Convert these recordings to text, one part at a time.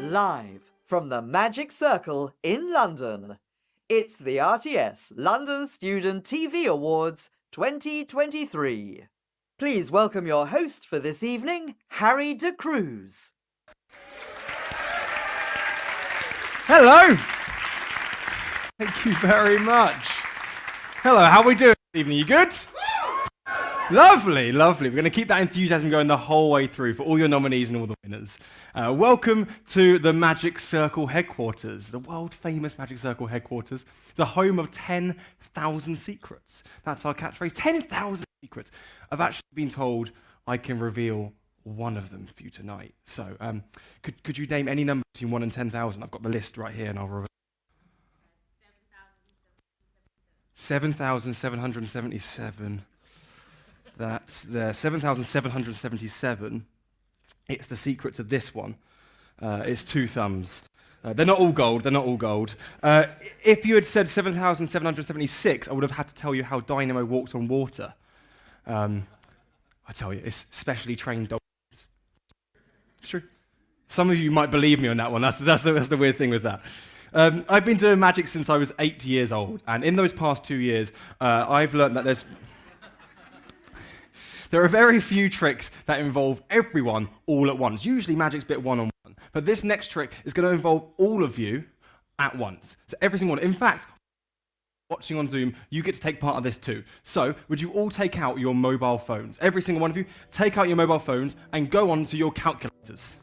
Live from the Magic Circle in London, it's the RTS London Student TV Awards 2023. Please welcome your host for this evening, Harry de Cruz. Hello! Thank you very much. Hello, how are we doing this evening? You good? Lovely, lovely. We're going to keep that enthusiasm going the whole way through for all your nominees and all the winners. Welcome to the Magic Circle headquarters, the world-famous Magic Circle headquarters, the home of 10,000 secrets. That's our catchphrase, 10,000 secrets. I've actually been told I can reveal one of them for you tonight. So, could you name any number between 1 and 10,000? I've got the list right here and I'll reveal. 7,777. That's there, 7,777. It's the secrets of this one. It's two thumbs. They're not all gold, If you had said 7,776, I would have had to tell you how Dynamo walks on water. I tell you, it's specially trained dogs. It's true. Some of you might believe me on that one. That's the weird thing with that. I've been doing magic since I was 8 years old, and in those past 2 years, I've learned that there are very few tricks that involve everyone all at once. Usually magic's a bit one-on-one, but this next trick is going to involve all of you at once. So every single one. In fact, watching on Zoom, you get to take part of this too. So would you all take out your mobile phones? Every single one of you, take out your mobile phones and go on to your calculators.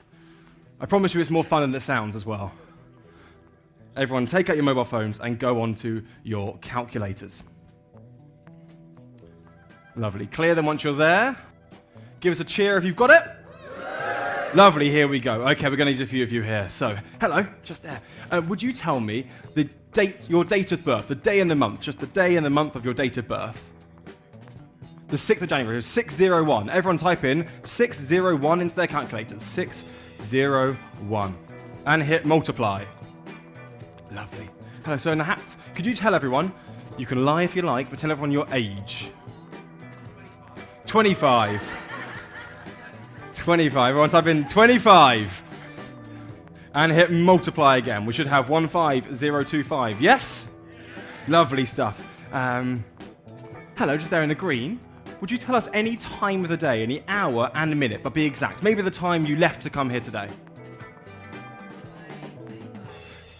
I promise you it's more fun than it sounds as well. Everyone, take out your mobile phones and go on to your calculators. Lovely. Clear them once you're there. Give us a cheer if you've got it. Lovely, here we go. Okay, we're going to need a few of you here. So, hello, just there. Would you tell me the date, your date of birth, the day and the month, just the day and the month of your date of birth? The 6th of January, 601. Everyone type in 601 into their calculators. 601. And hit multiply. Lovely. Hello, so in the hat, could you tell everyone, you can lie if you like, but tell everyone your age. 25. 25. Everyone type in 25. And hit multiply again. We should have 15025. Yes? Lovely stuff. Hello, just there in the green. Would you tell us any time of the day, any hour and minute, but be exact? Maybe the time you left to come here today.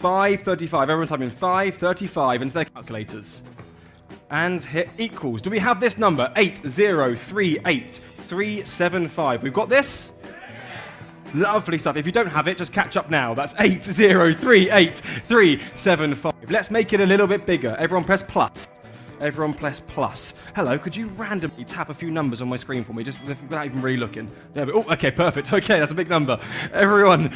5:35. Everyone type in 5:35 into their calculators. And hit equals. Do we have this number? 8038375. We've got this? Lovely stuff. If you don't have it, just catch up now. That's 8038375. Let's make it a little bit bigger. Everyone press plus. Everyone press plus. Hello, could you randomly tap a few numbers on my screen for me, just without even really looking? There we go. Oh, okay, perfect. Okay, that's a big number. Everyone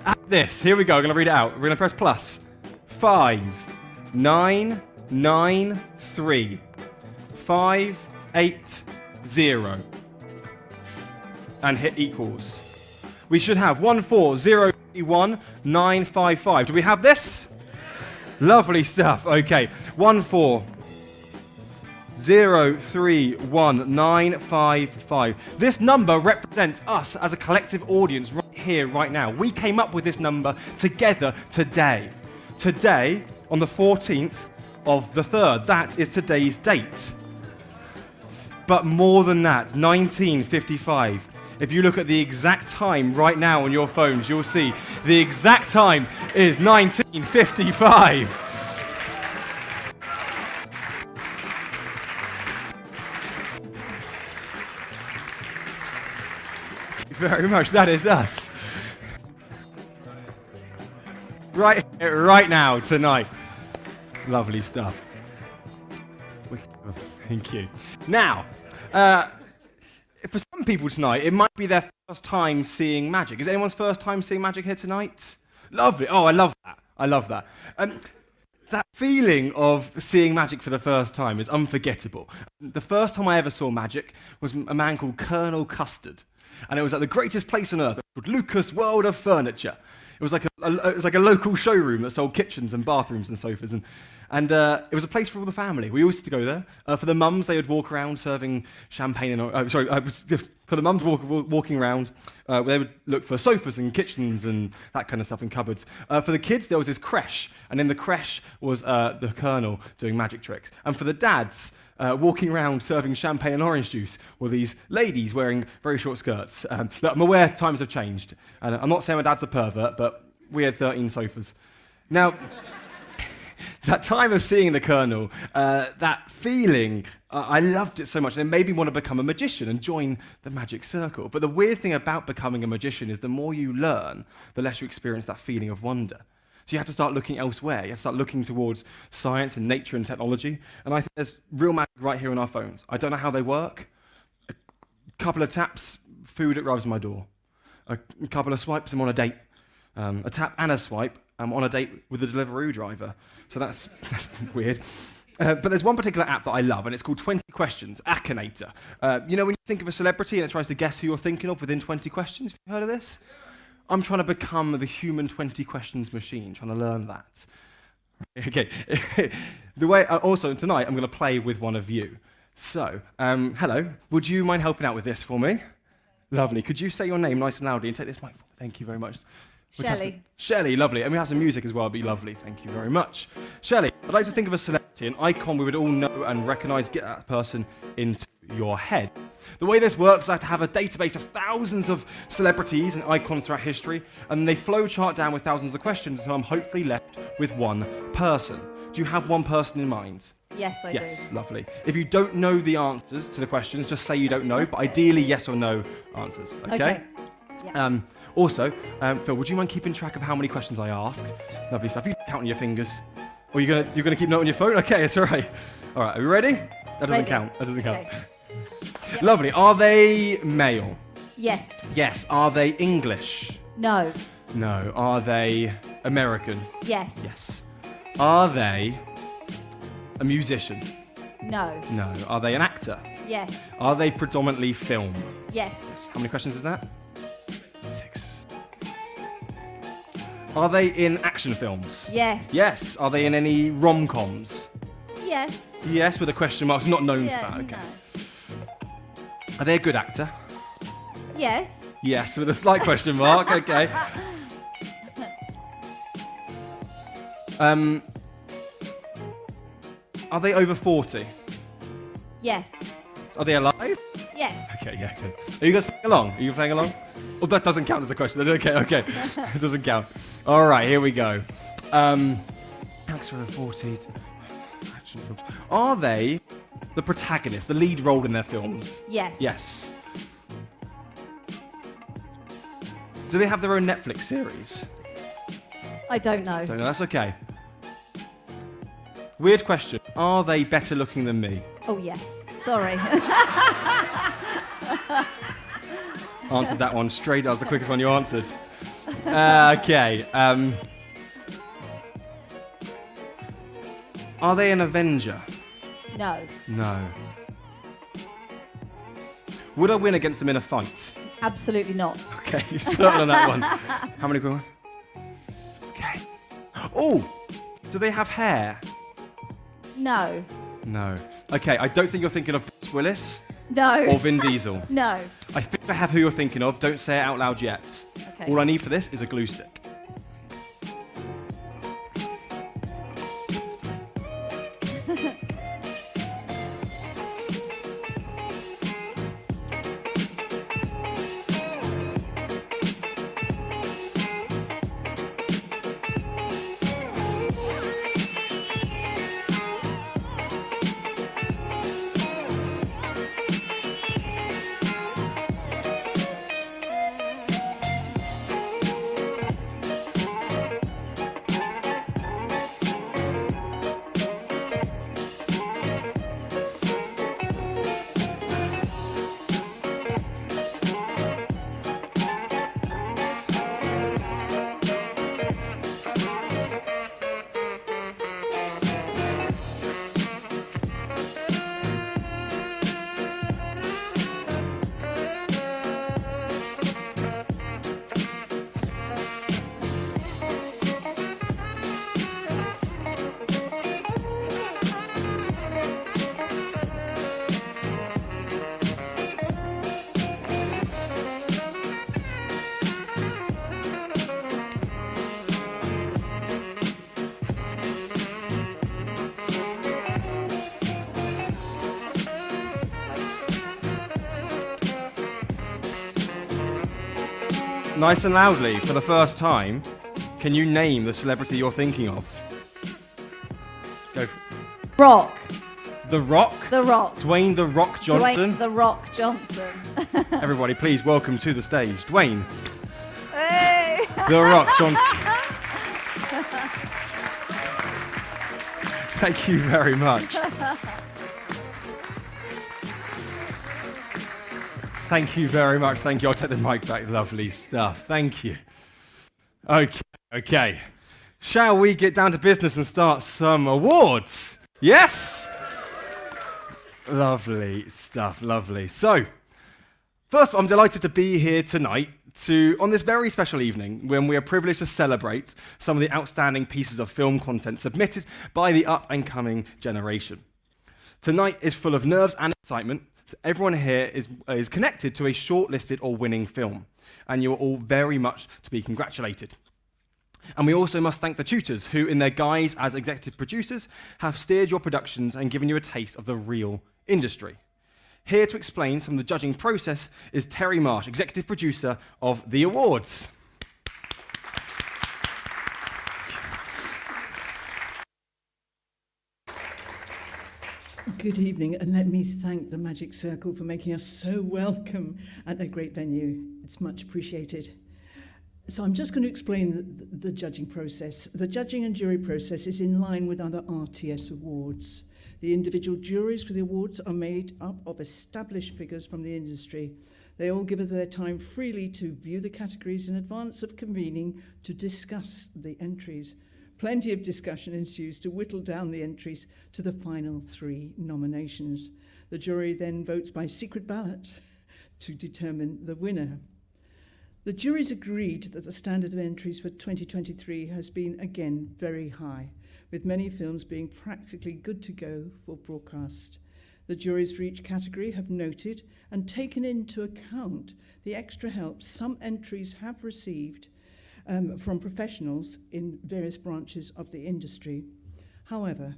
at this. Here we go. I'm going to read it out. We're going to press plus. 5993 580 and hit equals. We should have 1403195. Do we have this? Lovely stuff. Okay, 1403195. This number represents us as a collective audience right here, right now. We came up with this number together today. Today, on the 14th of the 3rd, that is today's date. But more than that, 1955. If you look at the exact time right now on your phones, you'll see the exact time is 1955. Thank you very much. That is us. Right now, tonight. Lovely stuff. Thank you. Now, for some people tonight, it might be their first time seeing magic. Is it anyone's first time seeing magic here tonight? Lovely. Oh, I love that. I love that. That feeling of seeing magic for the first time is unforgettable. The first time I ever saw magic was a man called Colonel Custard. And it was at the greatest place on earth, called Lucas World of Furniture. It was like a local showroom that sold kitchens and bathrooms and sofas. And And it was a place for all the family. We always used to go there. For the mums, they would walk around serving champagne and for the mums walking around, they would look for sofas and kitchens and that kind of stuff in cupboards. For the kids, there was this creche, and in the creche was the Colonel doing magic tricks. And for the dads, walking around serving champagne and orange juice were these ladies wearing very short skirts. Look, I'm aware times have changed, and I'm not saying my dad's a pervert, but we had 13 sofas. Now, that time of seeing the Colonel, that feeling, I loved it so much, and it made me want to become a magician and join the magic circle. But the weird thing about becoming a magician is the more you learn, the less you experience that feeling of wonder. So you have to start looking elsewhere. You have to start looking towards science and nature and technology. And I think there's real magic right here on our phones. I don't know how they work. A couple of taps, food arrives at my door. A couple of swipes, I'm on a date. A tap and a swipe, I'm on a date with the Deliveroo driver. So that's weird. But there's one particular app that I love, and it's called 20 Questions, Akinator. You know when you think of a celebrity and it tries to guess who you're thinking of within 20 questions? Have you heard of this? I'm trying to become the human 20 questions machine, trying to learn that. Okay. The way also tonight I'm going to play with one of you. So, hello. Would you mind helping out with this for me? Lovely. Could you say your name nice and loudly and take this mic? Thank you very much. Shelley. Shelley, lovely. And we have some music as well, it'd be lovely. Thank you very much. Shelley, I'd like to think of a celebrity, an icon we would all know and recognise, get that person into your head. The way this works, I have to have a database of thousands of celebrities and icons throughout history, and they flowchart down with thousands of questions, so I'm hopefully left with one person. Do you have one person in mind? Yes, I do. Yes, lovely. If you don't know the answers to the questions, just say you don't know, but ideally yes or no answers, okay? Yeah. Also, Phil, would you mind keeping track of how many questions I asked? Lovely stuff. You count on your fingers. Or you're gonna keep note on your phone? Okay, it's all right. All right, are we ready? That doesn't count. That doesn't count. Okay. Yep. Lovely. Are they male? Yes. Yes. Are they English? No. No. Are they American? Yes. Yes. Are they a musician? No. No. Are they an actor? Yes. Are they predominantly film? Yes. How many questions is that? 6. Are they in action films? Yes. Yes. Are they in any rom-coms? Yes. Yes, with a question mark. Not known Yeah, for that. Okay. no. Are they a good actor? Yes. Yes, with a slight question mark. Okay. Are they over 40? Yes. Are they alive? Yes. Okay, yeah, good. Are you guys playing along? Are you playing along? Oh, that doesn't count as a question. Okay. It doesn't count. All right, here we go. Actor over 40. Action films. Are they the protagonist, the lead role in their films? Yes. Yes. Do they have their own Netflix series? I don't know. Don't know, that's okay. Weird question. Are they better looking than me? Oh, yes. Sorry. Answered that one straight. That was the quickest one you answered. Okay. Are they an Avenger? No. No. Would I win against them in a fight? Absolutely not. Okay, you're certain on that one. How many quick ones? Okay. Oh! Do they have hair? No. No. Okay, I don't think you're thinking of Bruce Willis No. or Vin Diesel. No. I think I have who you're thinking of. Don't say it out loud yet. Okay. All I need for this is a glue stick. nice and loudly, for the first time, can you name the celebrity you're thinking of? Go. Rock. The Rock? The Rock. Dwayne The Rock Johnson? Dwayne The Rock Johnson. Everybody, please welcome to the stage, Dwayne Hey! The Rock Johnson. Thank you very much. Thank you very much. Thank you. I'll take the mic back. Lovely stuff. Thank you. Okay. Shall we get down to business and start some awards? Yes? Lovely stuff. Lovely. So, first of all, I'm delighted to be here tonight on this very special evening when we are privileged to celebrate some of the outstanding pieces of film content submitted by the up-and-coming generation. Tonight is full of nerves and excitement. So everyone here is connected to a shortlisted or winning film, and you are all very much to be congratulated. And we also must thank the tutors who, in their guise as executive producers, have steered your productions and given you a taste of the real industry. Here to explain some of the judging process is Terry Marsh, executive producer of the awards. Good evening, and let me thank the Magic Circle for making us so welcome at their great venue. It's much appreciated. So I'm just going to explain the judging process. The judging and jury process is in line with other RTS awards. The individual juries for the awards are made up of established figures from the industry. They all give their time freely to view the categories in advance of convening to discuss the entries. Plenty of discussion ensues to whittle down the entries to the final 3 nominations. The jury then votes by secret ballot to determine the winner. The jury's agreed that the standard of entries for 2023 has been, again, very high, with many films being practically good to go for broadcast. The juries for each category have noted and taken into account the extra help some entries have received from professionals in various branches of the industry. However,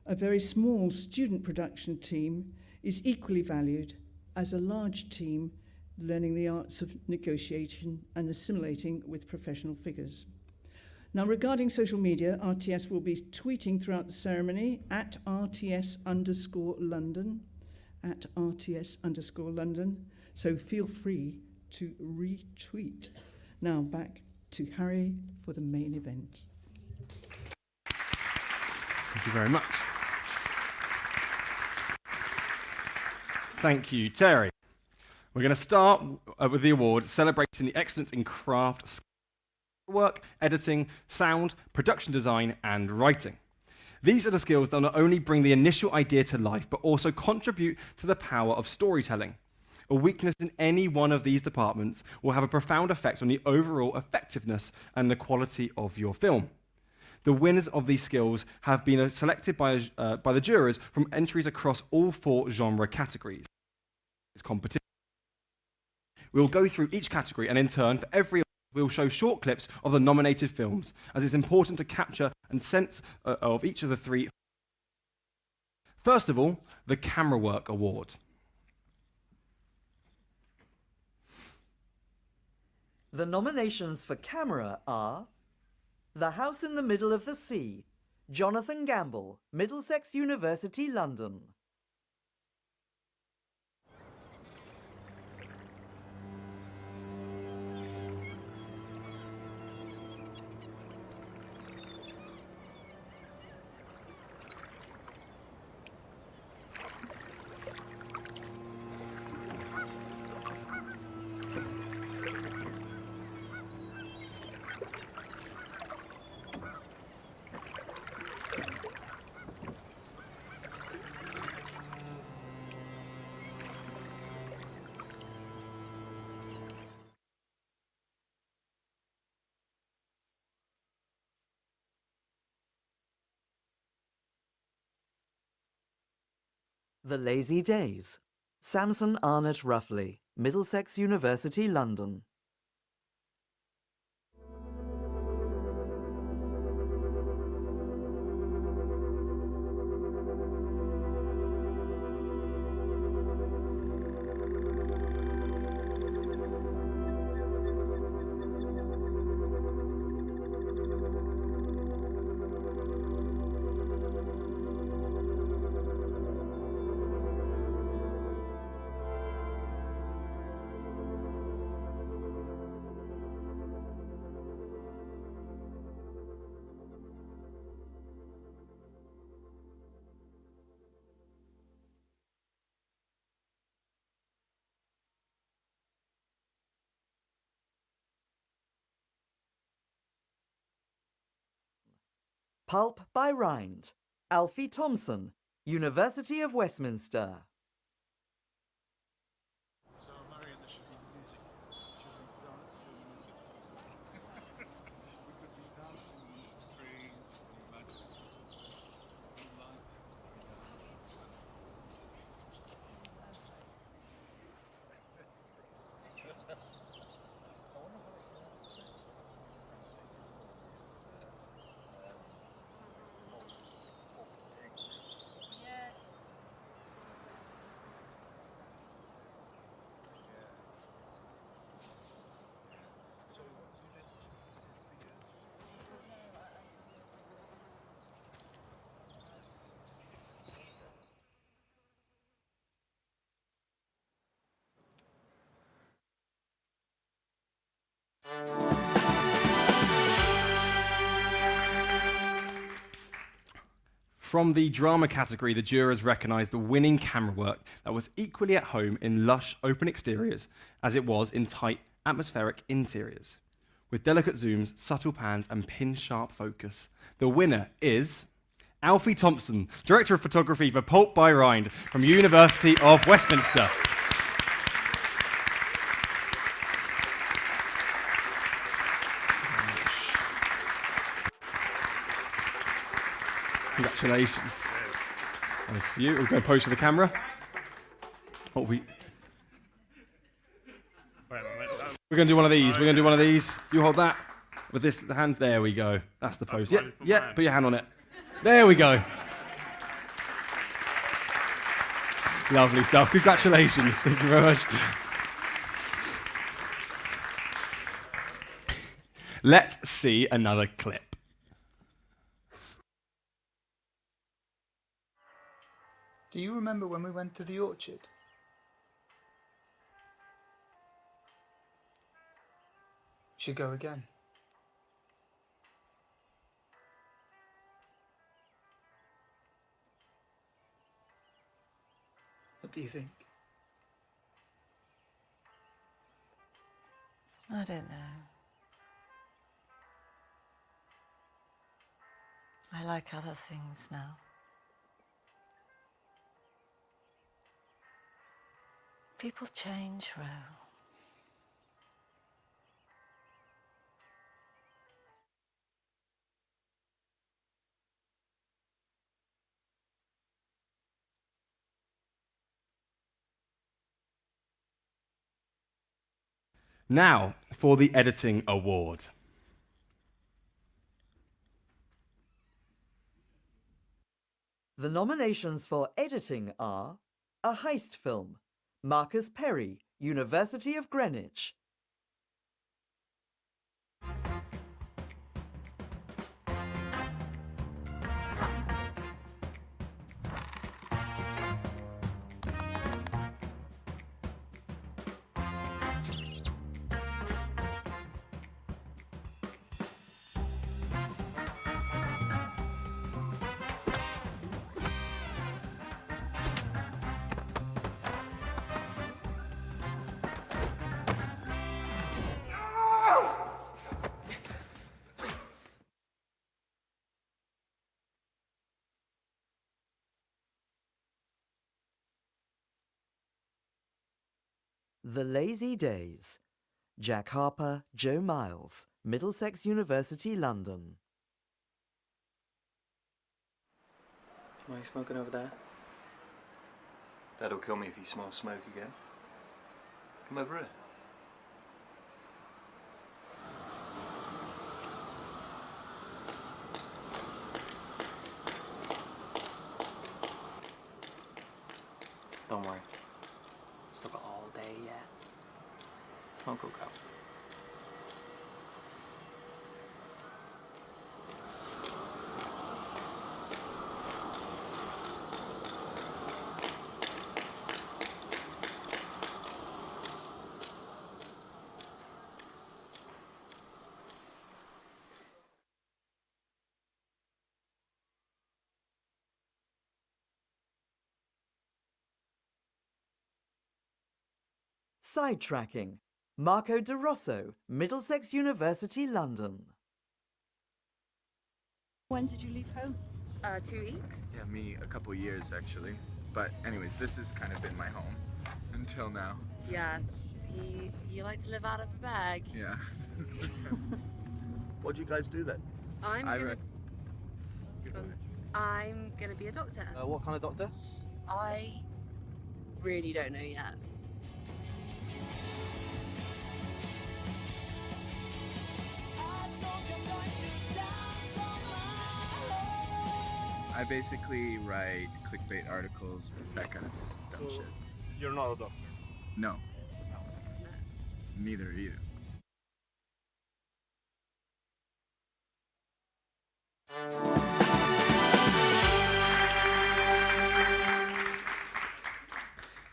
a very small student production team is equally valued as a large team learning the arts of negotiation and assimilating with professional figures. Now, regarding social media, RTS will be tweeting throughout the ceremony at RTS_London, at RTS_London, so feel free to retweet. Now, back to Harry for the main event. Thank you very much. Thank you, Terry. We're going to start with the awards celebrating the excellence in craft work, editing, sound, production design, and writing. These are the skills that not only bring the initial idea to life, but also contribute to the power of storytelling. A weakness in any one of these departments will have a profound effect on the overall effectiveness and the quality of your film. The winners of these skills have been selected by the jurors from entries across all 4 genre categories. It's competition. We'll go through each category, and in turn, for every we'll show short clips of the nominated films, as it's important to capture a sense of each of the 3. First of all, the Camera Work Award. The nominations for camera are The House in the Middle of the Sea, Jonathan Gamble, Middlesex University, London. The Lazy Days, Samson Arnott Ruffley, Middlesex University, London. Pulp by Rind, Alfie Thompson, University of Westminster. So, Marion, there should be music. Children dance to music. We could be dancing underneath the trees, imagine sort of moonlight. So, you did for years. From the drama category, the jurors recognised the winning camera work that was equally at home in lush, open exteriors as it was in tight, atmospheric interiors. With delicate zooms, subtle pans, and pin-sharp focus, the winner is Alfie Thompson, Director of Photography for Pulp by Rind from University of Westminster. Congratulations. Nice for you. We'll go pose for the camera. Oh, we're going to do one of these. We're going to do one of these. You hold that with this hand. There we go. That's the pose. Yeah, yeah. Put your hand on it. There we go. Lovely stuff. Congratulations. Thank you very much. Let's see another clip. Do you remember when we went to the orchard? Should go again. What do you think? I don't know. I like other things now. People change, Ro. Now for the Editing Award. The nominations for editing are A Heist Film, Marcus Perry, University of Greenwich. The Lazy Days, Jack Harper, Joe Miles, Middlesex University, London. Why are you smoking over there? Dad'll kill me if he smells smoke again. Come over here. Don't worry. Still got all day yet. Smoke will go. Sidetracking, Marco De Rosso, Middlesex University, London. When did you leave home? 2 weeks. Yeah, me a couple years actually. But anyways, this has kind of been my home until now. Yeah, you like to live out of a bag. Yeah. What do you guys do then? I'm I gonna, read. I'm gonna be a doctor. What kind of doctor? I really don't know yet. I basically write clickbait articles, that kind of dumb shit. You're not a doctor. No. Neither are you.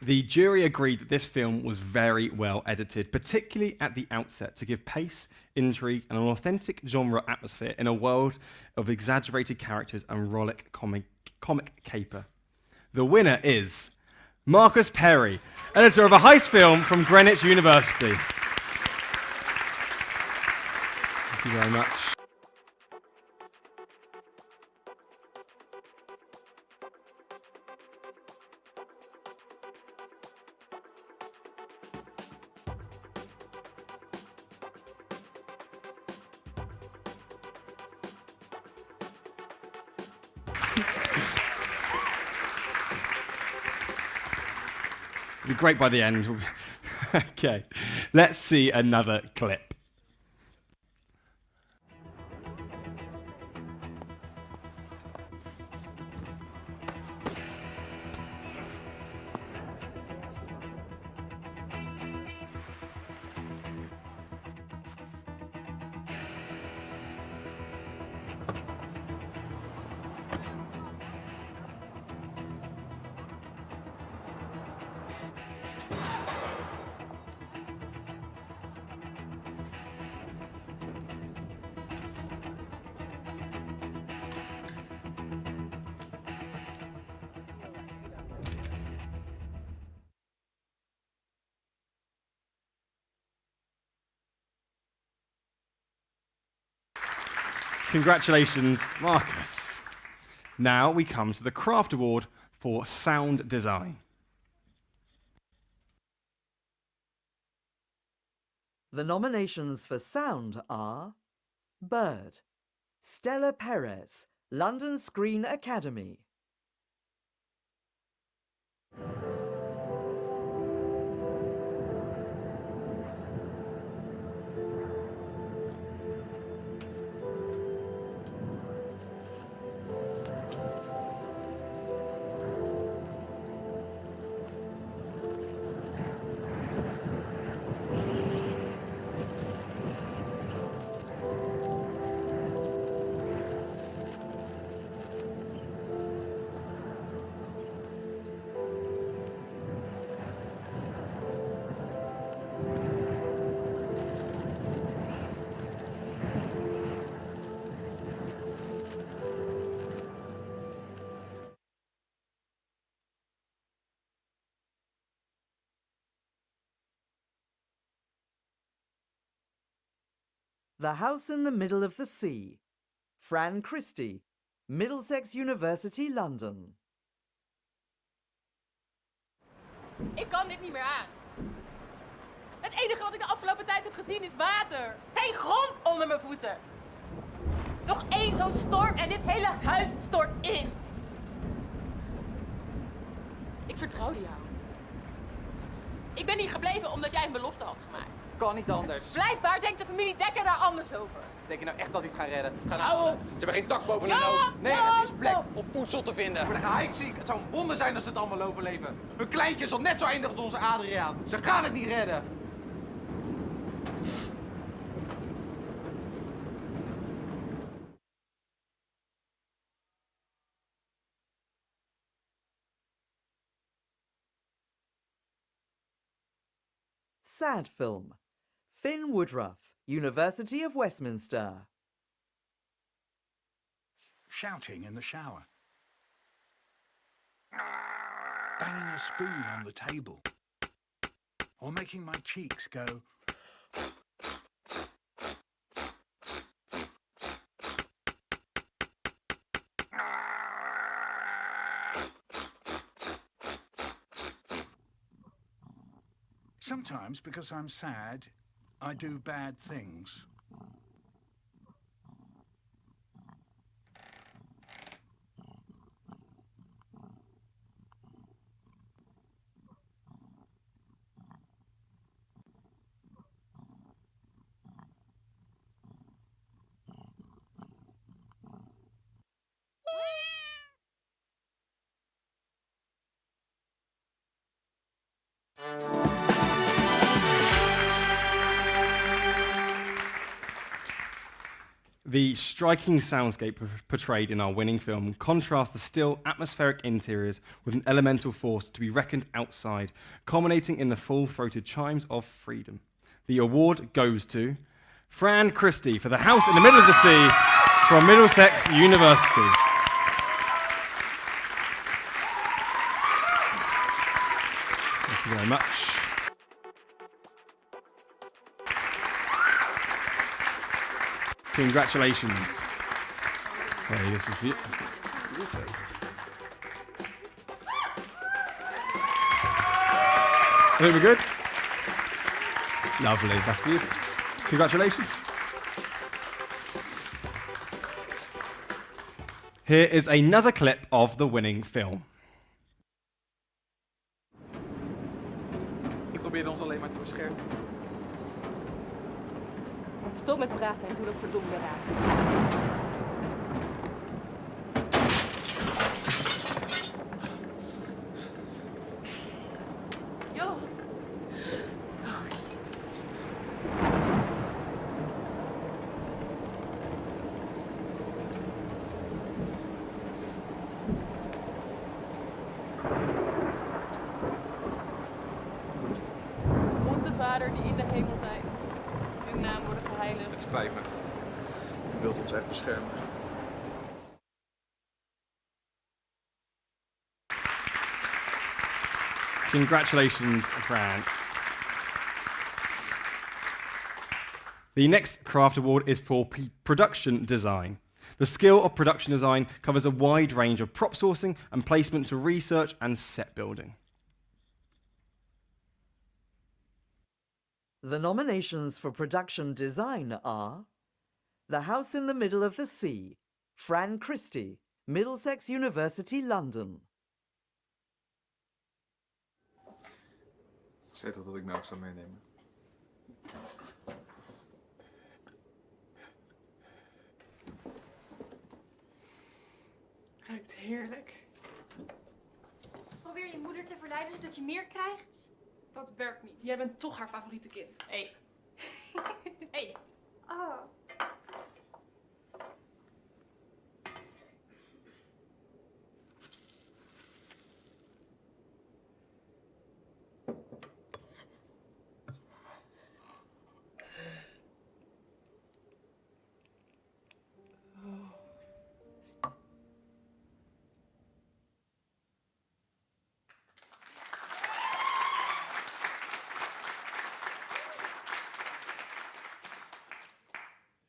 The jury agreed that this film was very well edited, particularly at the outset, to give pace, intrigue, and an authentic genre atmosphere in a world of exaggerated characters and rollick comic caper. The winner is Marcus Perry, editor of a heist film from Greenwich University. Thank you very much. It'll be great by the end. Okay, let's see another clip. Congratulations, Marcus. Now we come to the Craft Award for Sound Design. The nominations for sound are Bird, Stella Perez, London Screen Academy. The House in the Middle of the Sea. Fran Christie, Middlesex University, London. Ik kan dit niet meer aan. Het enige wat ik de afgelopen tijd heb gezien is water. Geen grond onder mijn voeten. Nog één zo'n storm en dit hele huis stort in. Ik vertrouwde jou. Ik ben hier gebleven omdat jij een belofte had gemaakt. Kan niet anders. Blijkbaar denkt de familie Dekker daar anders over. Denk je nou echt dat hij het gaat redden? Hou op! Ze hebben geen dak boven hun Ja, hoofd. Nee, ja, er is plek ja. om voedsel te vinden. We worden geheimziek. Het zou een wonder zijn als ze het allemaal overleven. Hun kleintje zal net zo eindigen als onze Adriaan. Ze gaan het niet redden. Sad film. Finn Woodruff, University of Westminster. Shouting in the shower. Banging a spoon on the table. Or making my cheeks go. Sometimes, because I'm sad, I do bad things. The striking soundscape portrayed in our winning film contrasts the still, atmospheric interiors with an elemental force to be reckoned outside, culminating in the full-throated chimes of freedom. The award goes to Fran Christie for The House in the Middle of the Sea from Middlesex University. Thank you very much. Congratulations. Hey, this is for you. I think we're good. Lovely, that's for you. Congratulations. Here is another clip of the winning film. Ik probeerde ons alleen maar te beschermen. Stop met praten en doe dat verdomde raam. Joh. Onze Vader die in de hemel zijt. Uw naam worden geheiligd. Het spijt me. U wilt ons echt beschermen. Congratulations, Fran. The next craft award is for production design. The skill of production design covers a wide range of prop sourcing and placement to research and set building. The nominations for production design are The House in the Middle of the Sea, Fran Christie, Middlesex University, London. Zeg dat ik nou zou meenemen. Ruikt heerlijk. Probeer je moeder te verleiden zodat je meer krijgt? Dat werkt niet. Jij bent toch haar favoriete kind. Hé. Hé. Oh.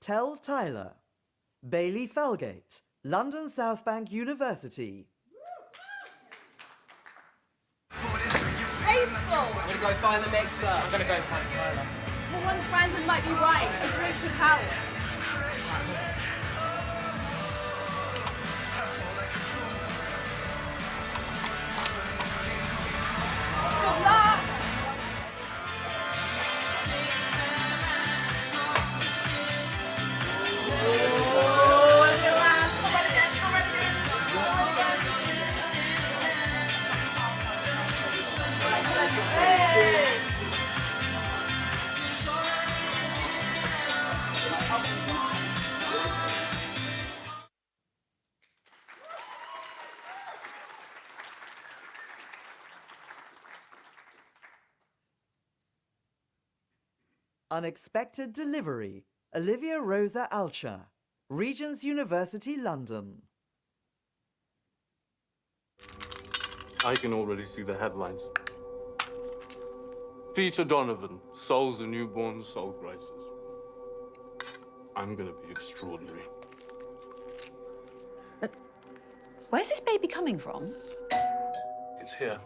Tell Tyler, Bailey Felgate, London South Bank University. Tasteful! I'm gonna go find the mixer. I'm gonna go find Tyler. For once Brandon might be right. A drink should help. Good luck! Unexpected Delivery, Olivia Rosa Alcher, Regent's University, London. I can already see the headlines. Peter Donovan solves a newborn soul crisis. I'm gonna be extraordinary. Where's this baby coming from? It's here.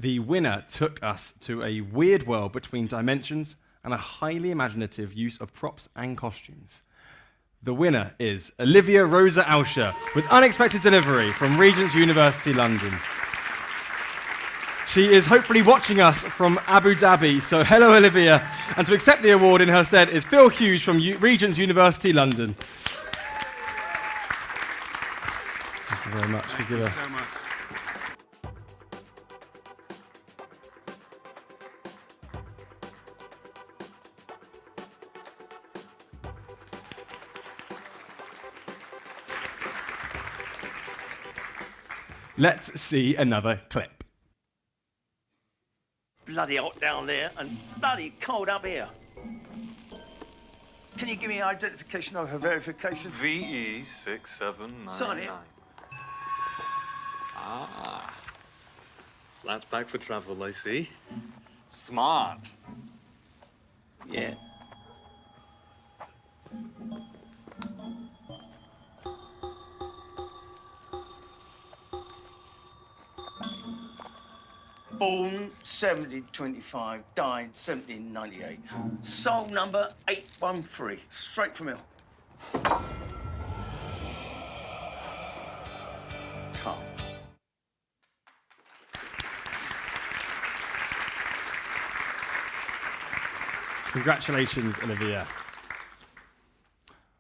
The winner took us to a weird world between dimensions and a highly imaginative use of props and costumes. The winner is Olivia Rosa Alsher with Unexpected Delivery from Regent's University London. She is hopefully watching us from Abu Dhabi, so hello Olivia. And to accept the award in her stead is Phil Hughes from Regent's University London. Thank you very much. Thank you so much. Let's see another clip. Bloody hot down there and bloody cold up here. Can you give me identification of her verification? VE6799. Sign it. Ah. Flat pack for travel, I see. Smart. Yeah. Born 1725, died 1798. Soul number 813, straight from hell. Calm. Congratulations, Olivia.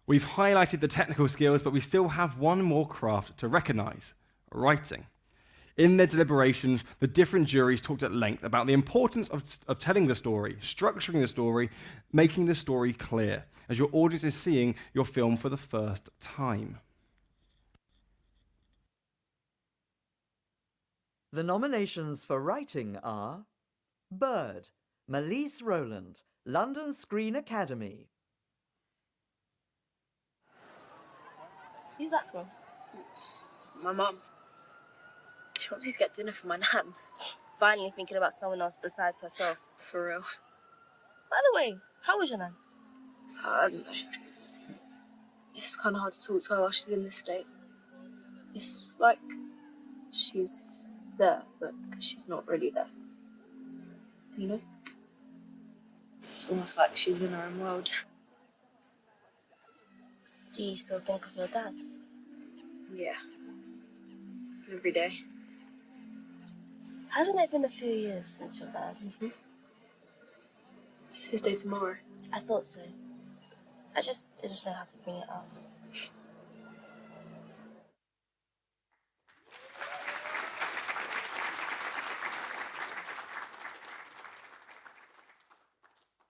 We've highlighted the technical skills, but we still have one more craft to recognise: writing. In their deliberations, the different juries talked at length about the importance of telling the story, structuring the story, making the story clear, as your audience is seeing your film for the first time. The nominations for writing are Bird, Malise Rowland, London Screen Academy. Who's that from? It's my mum. She wants me to get dinner for my nan. Finally thinking about someone else besides herself. For real. By the way, how was your nan? I don't know. It's kind of hard to talk to her while she's in this state. It's like she's there, but she's not really there. You know? It's almost like she's in her own world. Do you still think of your dad? Yeah. Every day. Hasn't it been a few years since your dad? It's his day tomorrow. I thought so. I just didn't know how to bring it up.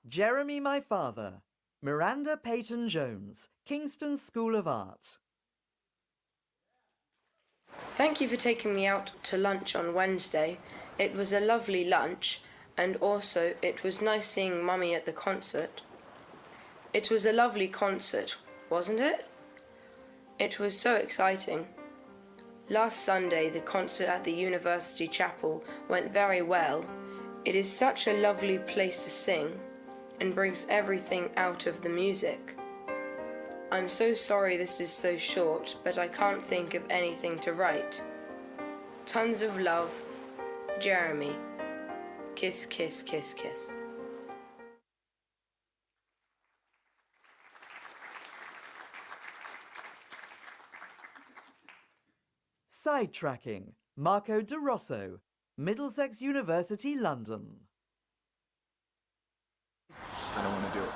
Jeremy My Father, Miranda Peyton-Jones, Kingston School of Art. Thank you for taking me out to lunch on Wednesday. It was a lovely lunch, and also it was nice seeing Mummy at the concert. It was a lovely concert, wasn't it? It was so exciting. Last Sunday, the concert at the University Chapel went very well. It is such a lovely place to sing, and brings everything out of the music. I'm so sorry this is so short, but I can't think of anything to write. Tons of love, Jeremy. Kiss, kiss, kiss, kiss. Sidetracking, Marco De Rosso, Middlesex University, London. I don't want to do it.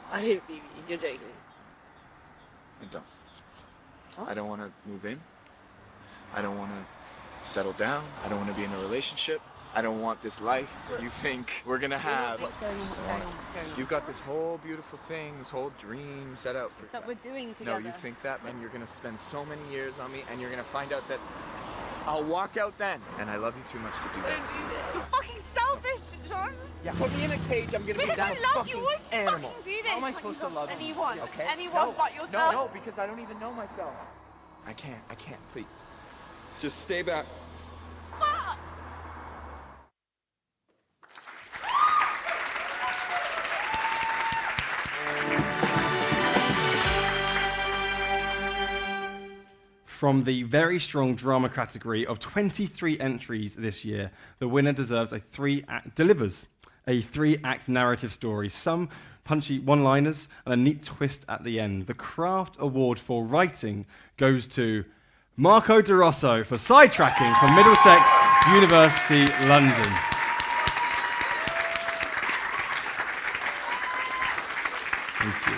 I don't believe you. You're joking. I don't. I don't want to move in. I don't want to settle down. I don't want to be in a relationship. I don't want this life. You think we're gonna have... What's going on? What's going on? What's going on? You've got this whole beautiful thing, this whole dream set out for... That we're doing together. No, you think that, and you're gonna spend so many years on me, and you're gonna find out that I'll walk out then. And I love you too much to do that. Don't do this. You're fucking selfish, John. Yeah, put me in a cage, I'm gonna be Because that I love fucking you. Always animal. fucking do this. How am I supposed to love you? Anyone. Okay? Anyone but yourself. No, because I don't even know myself. I can't, please. Just stay back. Fuck! From the very strong drama category of 23 entries this year, the winner deserves delivers a three-act narrative story, some punchy one-liners, and a neat twist at the end. The Craft Award for Writing goes to Marco De Rosso for Sidetracking from Middlesex University, London. Thank you.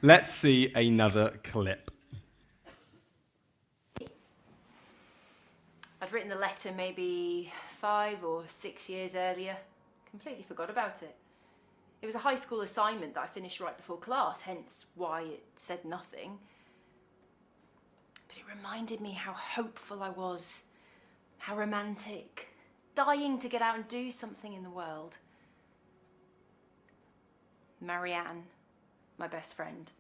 Let's see another clip. I'd written the letter maybe 5 or 6 years earlier. Completely forgot about it. It was a high school assignment that I finished right before class, hence why it said nothing. But it reminded me how hopeful I was, how romantic, dying to get out and do something in the world. Marianne, my best friend.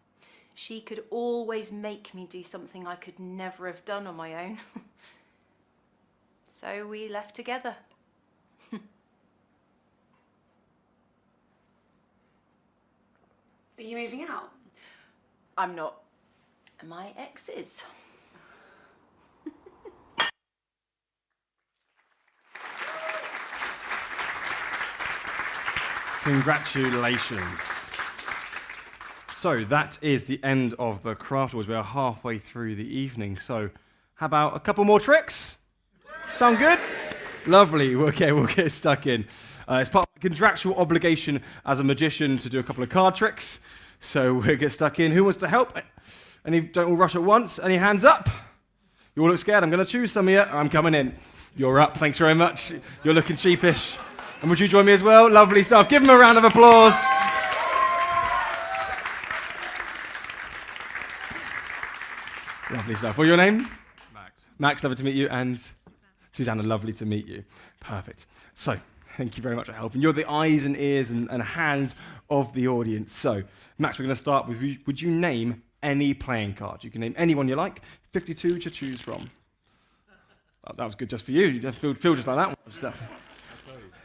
She could always make me do something I could never have done on my own. So we left together. Are you moving out? I'm not. My ex is. Congratulations. So that is the end of the Craft Awards. We are halfway through the evening. So how about a couple more tricks? Sound good? Lovely. Okay, we'll get stuck in. It's part of the contractual obligation as a magician to do a couple of card tricks. So we'll get stuck in. Who wants to help? Don't all rush at once. Any hands up? You all look scared. I'm going to choose some of you. I'm coming in. You're up. Thanks very much. You're looking sheepish. And would you join me as well? Lovely stuff. Give them a round of applause. Lovely stuff. What's your name? Max. Max, lovely to meet you. And Susanna, lovely to meet you. Perfect. So, thank you very much for helping. You're the eyes and ears and hands of the audience. So, Max, we're going to start with, would you name any playing card? You can name anyone you like. 52 to choose from. Oh, that was good just for you. You just feel just like that one.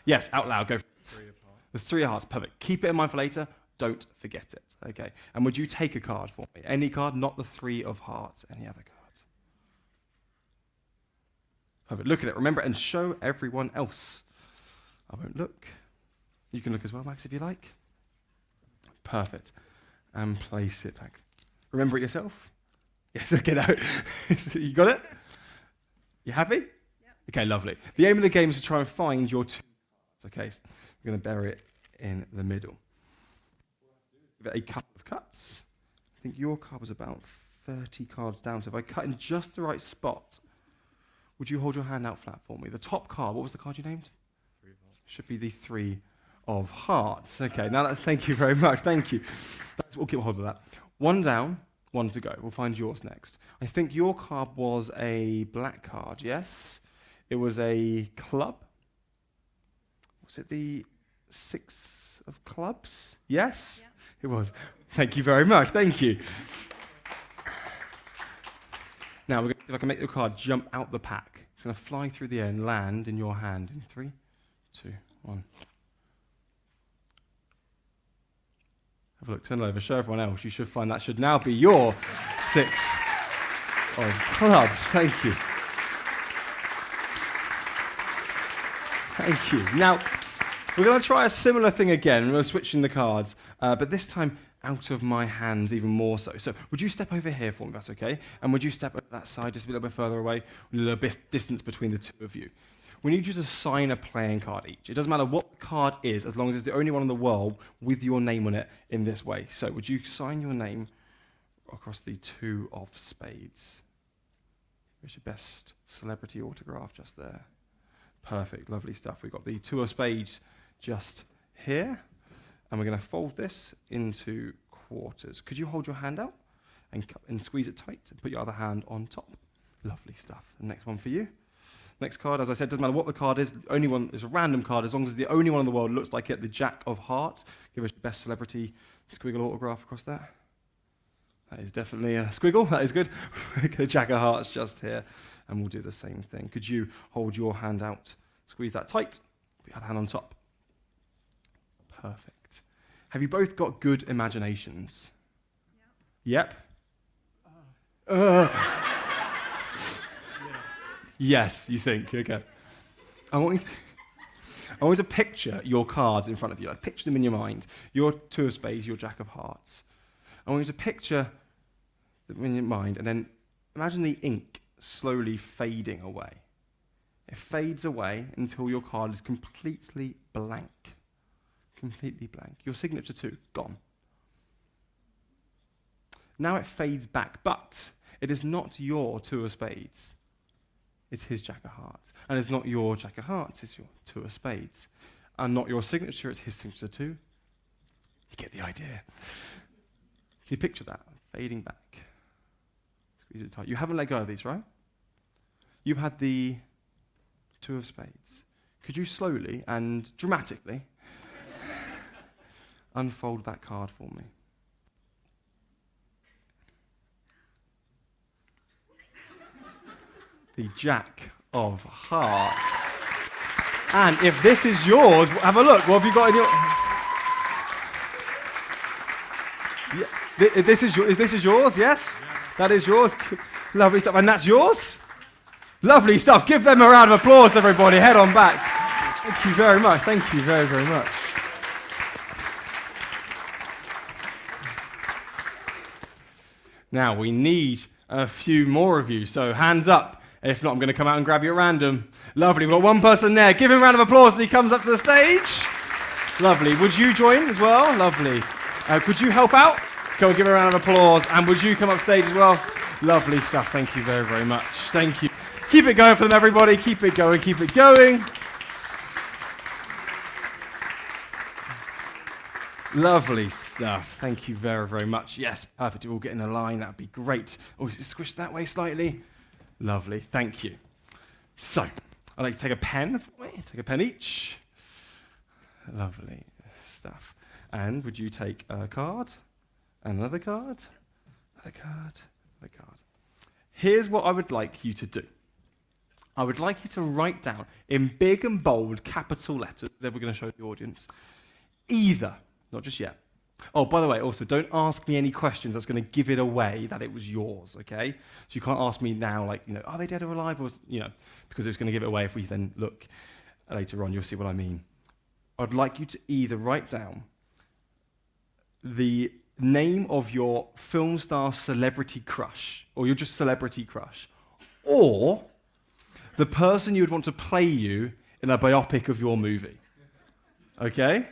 Yes, out loud. Go for it. The 3 of hearts. Perfect. Keep it in mind for later. Don't forget it. Okay. And would you take a card for me? Any card, not the 3 of hearts. Any other card. Perfect. Look at it. Remember it and show everyone else. I won't look. You can look as well, Max, if you like. Perfect. And place it back. Remember it yourself? Yes, okay, no. You got it? You happy? Yep. Okay, lovely. The aim of the game is to try and find your 2 cards. Okay, so we're going to bury it in the middle. Give it a couple of cuts. I think your card was about 30 cards down, so if I cut in just the right spot, would you hold your hand out flat for me? The top card, what was the card you named? 3 of hearts. Should be the 3 of hearts. Okay, now thank you very much. Thank you. We'll keep hold of that. 1 down, 1 to go. We'll find yours next. I think your card was a black card, yes? It was a club. Was it the 6 of clubs? Yes? Yeah. It was. Thank you very much. Thank you. Now, we're going to see if I can make your card jump out the pack. It's going to fly through the air and land in your hand in 3, 2, 1. Have a look, turn it over, show everyone else. You should find that should now be your 6 of clubs. Thank you. Thank you. Now, we're going to try a similar thing again. We're switching the cards, but this time out of my hands even more so. So would you step over here for me, that's okay? And would you step over that side just a little bit further away, with a little bit distance between the 2 of you? We need you to sign a playing card each. It doesn't matter what the card is, as long as it's the only one in the world with your name on it in this way. So would you sign your name across the 2 of spades? Where's your best celebrity autograph just there? Perfect, lovely stuff. We've got the 2 of spades just here. And we're going to fold this into quarters. Could you hold your hand out and squeeze it tight and put your other hand on top? Lovely stuff. The next one for you. Next card, as I said, doesn't matter what the card is, only one is a random card, as long as it's the only one in the world looks like it, the Jack of Hearts. Give us your best celebrity squiggle autograph across there. That is definitely a squiggle. That is good. A jack of hearts just here. And we'll do the same thing. Could you hold your hand out? Squeeze that tight. Put your other hand on top. Perfect. Have you both got good imaginations? Yep. Yes, you think. Okay. I want you to picture your cards in front of you. Like, picture them in your mind. Your two of spades, your jack of hearts. I want you to picture them in your mind, and then imagine the ink slowly fading away. It fades away until your card is completely blank. Completely blank. Your signature too, gone. Now it fades back, but it is not your two of spades. It's his jack of hearts. And it's not your jack of hearts, it's your two of spades. And not your signature, it's his signature too. You get the idea. Can you picture that? Fading back. Squeeze it tight. You haven't let go of these, right? You've had the two of spades. Could you slowly and dramatically unfold that card for me? The jack of hearts. And if this is yours, have a look. What have you got in your... Yeah, this is yours, yes? Yeah. That is yours. Lovely stuff. And that's yours? Lovely stuff. Give them a round of applause, everybody. Head on back. Thank you very much. Thank you very, very much. Now, we need a few more of you, so hands up. If not, I'm going to come out and grab you at random. Lovely. We've got one person there. Give him a round of applause as he comes up to the stage. Lovely. Would you join as well? Lovely. Could you help out? Go and give him a round of applause. And would you come up stage as well? Lovely stuff. Thank you very, very much. Thank you. Keep it going for them, everybody. Keep it going. Keep it going. Lovely stuff. Thank you very, very much. Yes, perfect. You all get in a line. That would be great. Oh, squish that way slightly. Lovely. Thank you. So, I'd like to take a pen for me. Take a pen each. Lovely stuff. And would you take a card? Another card? Another card? Another card. Here's what I would like you to do. I would like you to write down in big and bold capital letters, that we're going to show the audience, either, not just yet. Oh, by the way, also, don't ask me any questions that's going to give it away that it was yours, okay? So you can't ask me now, like, you know, are they dead or alive? Or, you know, because it's going to give it away if we then look later on. You'll see what I mean. I'd like you to either write down the name of your film star celebrity crush, or your just celebrity crush, or the person you would want to play you in a biopic of your movie, okay?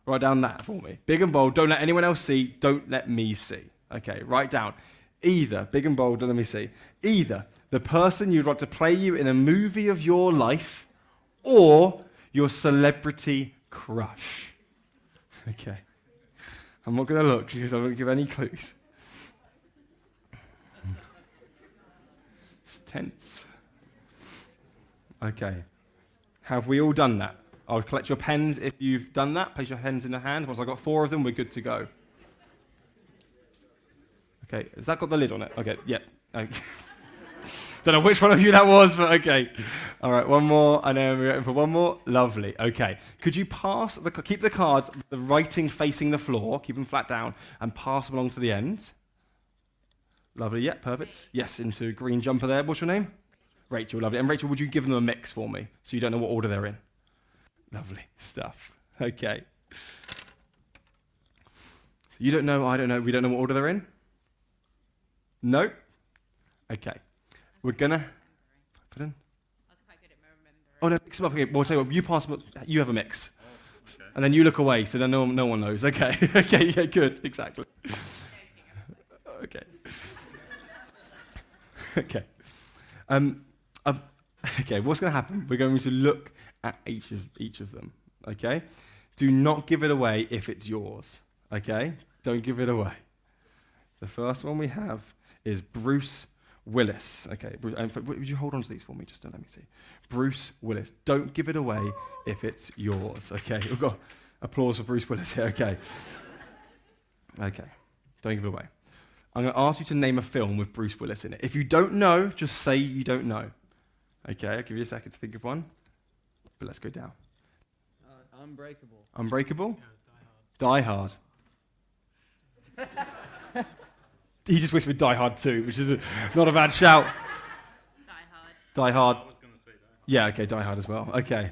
Write down that for me. Big and bold, don't let anyone else see, don't let me see. Okay, write down. Either, big and bold, don't let me see, either the person you'd want to play you in a movie of your life, or your celebrity crush. Okay. I'm not going to look because I won't give any clues. It's tense. Okay. Have we all done that? I'll collect your pens if you've done that. Place your pens in the hand. Once I've got 4 of them, we're good to go. Okay, has that got the lid on it? Okay, yeah. Okay. Don't know which one of you that was, but okay. All right, one more, and then we're waiting for one more. Lovely, okay. Could you keep the cards, the writing facing the floor, keep them flat down, and pass them along to the end? Lovely, yeah, perfect. Yes, into green jumper there. What's your name? Rachel, lovely. And Rachel, would you give them a mix for me, so you don't know what order they're in? Lovely stuff. Okay. So you don't know, I don't know, we don't know what order they're in? No? Okay. We're gonna put in. Oh no, mix them up. Okay, well, I'll tell you what, you pass them, you have a mix. Oh, okay. And then you look away, so then no one knows. Okay, okay, yeah, good, exactly. Okay. Okay. Okay, what's going to happen? We're going to look at each of them, okay? Do not give it away if it's yours, okay? Don't give it away. The first one we have is Bruce Willis. Okay, would you hold on to these for me? Just don't let me see. Bruce Willis. Don't give it away if it's yours, okay? We've got applause for Bruce Willis here, okay. Okay, don't give it away. I'm going to ask you to name a film with Bruce Willis in it. If you don't know, just say you don't know. Okay, I'll give you a second to think of one. But let's go down. Unbreakable. Unbreakable? Yeah, Die Hard. He just whispered Die Hard 2, which is not a bad shout. Die Hard. I was going to say Die Hard. Yeah, okay, Die Hard as well. Okay.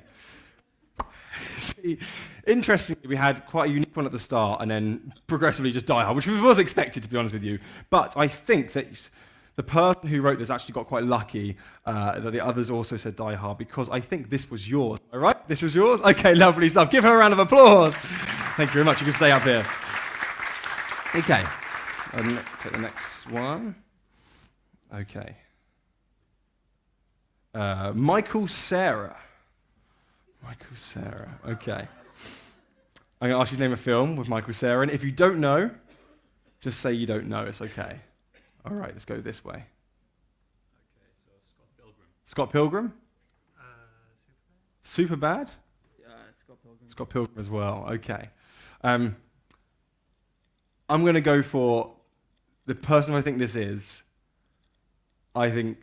See, interestingly, we had quite a unique one at the start and then progressively just Die Hard, which was expected, to be honest with you. But I think that the person who wrote this actually got quite lucky that the others also said Die Hard, because I think this was yours. All right? This was yours? Okay, lovely stuff. Give her a round of applause. Thank you very much. You can stay up here. Okay. Take the next one. Okay. Michael Cera. Michael Cera. Okay. I'm going to ask you to name a film with Michael Cera, and if you don't know, just say you don't know. It's okay. All right, let's go this way. Okay, so Scott Pilgrim. Scott Pilgrim? Superbad? Yeah, Scott Pilgrim. Scott Pilgrim as well. Okay. I'm going to go for the person I think this is. I think,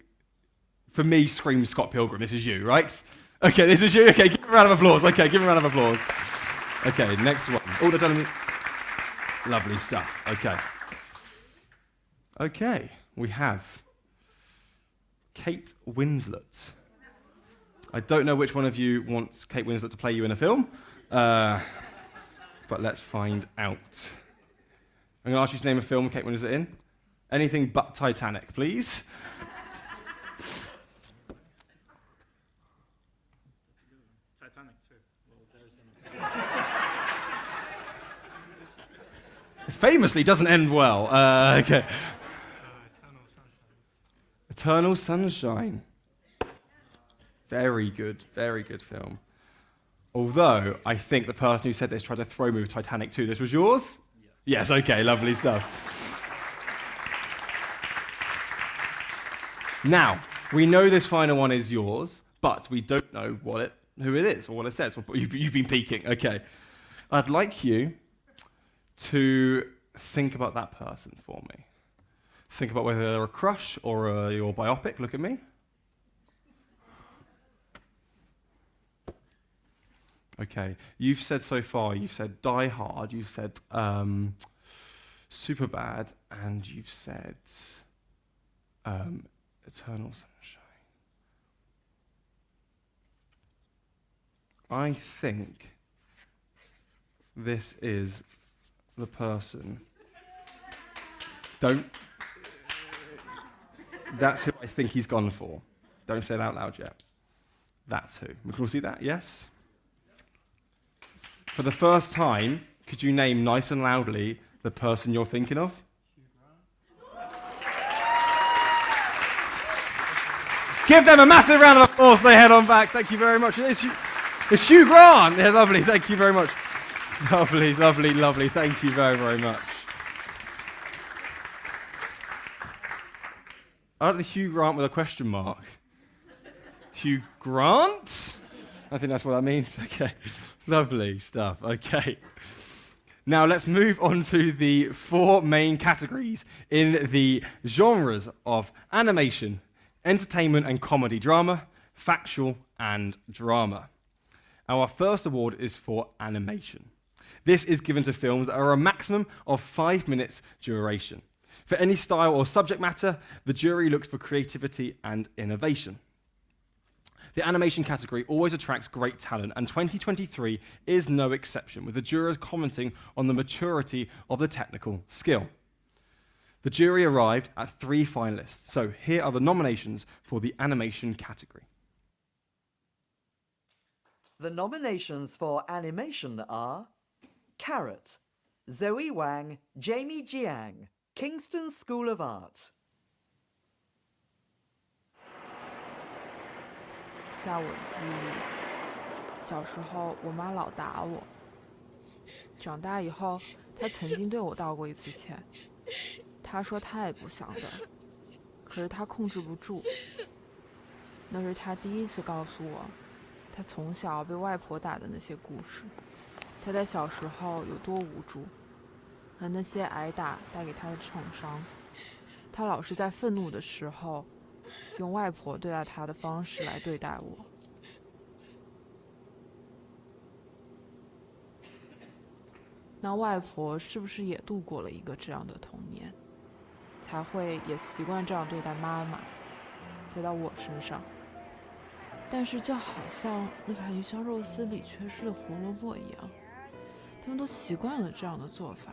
for me, screams Scott Pilgrim. This is you, right? Okay, this is you. Okay, give him a round of applause. Okay, give him a round of applause. Okay, next one. Oh, they're telling me. Lovely stuff. Okay. Okay, we have Kate Winslet. I don't know which one of you wants Kate Winslet to play you in a film, but let's find out. I'm going to ask you to name a film Kate Winslet in. Anything but Titanic, please. Titanic too. Well, there's It famously doesn't end well. Okay. Eternal Sunshine. Very good film. Although, I think the person who said this tried to throw me with Titanic too. This was yours? Yeah. Yes, okay, lovely stuff. Now, we know this final one is yours, but we don't know who it is or what it says. You've been peeking, okay. I'd like you to think about that person for me. Think about whether they're a crush or your biopic. Look at me. Okay, you've said so far, you've said Die Hard, you've said Superbad, and you've said Eternal Sunshine. I think this is the person. That's who I think he's gone for. Don't say it out loud yet. That's who. We can all see that, yes? For the first time, could you name nice and loudly the person you're thinking of? Give them a massive round of applause. They head on back. Thank you very much. It's Hugh Grant. Yeah, lovely. Thank you very much. Lovely, lovely, lovely. Thank you very, very much. I like the Hugh Grant with a question mark. Hugh Grant? I think that's what that means. Okay. Lovely stuff. Okay. Now let's move on to the 4 main categories in the genres of animation, entertainment and comedy drama, factual and drama. Our first award is for animation. This is given to films that are a maximum of 5 minutes duration. For any style or subject matter, the jury looks for creativity and innovation. The animation category always attracts great talent, and 2023 is no exception, with the jurors commenting on the maturity of the technical skill. The jury arrived at 3 finalists, so here are the nominations for the animation category. The nominations for animation are Carrot, Zoe Wang, Jamie Jiang, Kingston School of Art. 在我的记忆里，小时候我妈老打我。长大以后，她曾经对我道过一次歉。她说她也不想的，可是她控制不住。那是她第一次告诉我，她从小被外婆打的那些故事。她在小时候有多无助，和那些挨打带给她的创伤。他老是在愤怒的时候，用外婆对待他的方式来对待我。那外婆是不是也度过了一个这样的童年，才会也习惯这样对待妈妈，再到我身上？但是就好像那盘鱼香肉丝里缺失的胡萝卜一样，他们都习惯了这样的做法。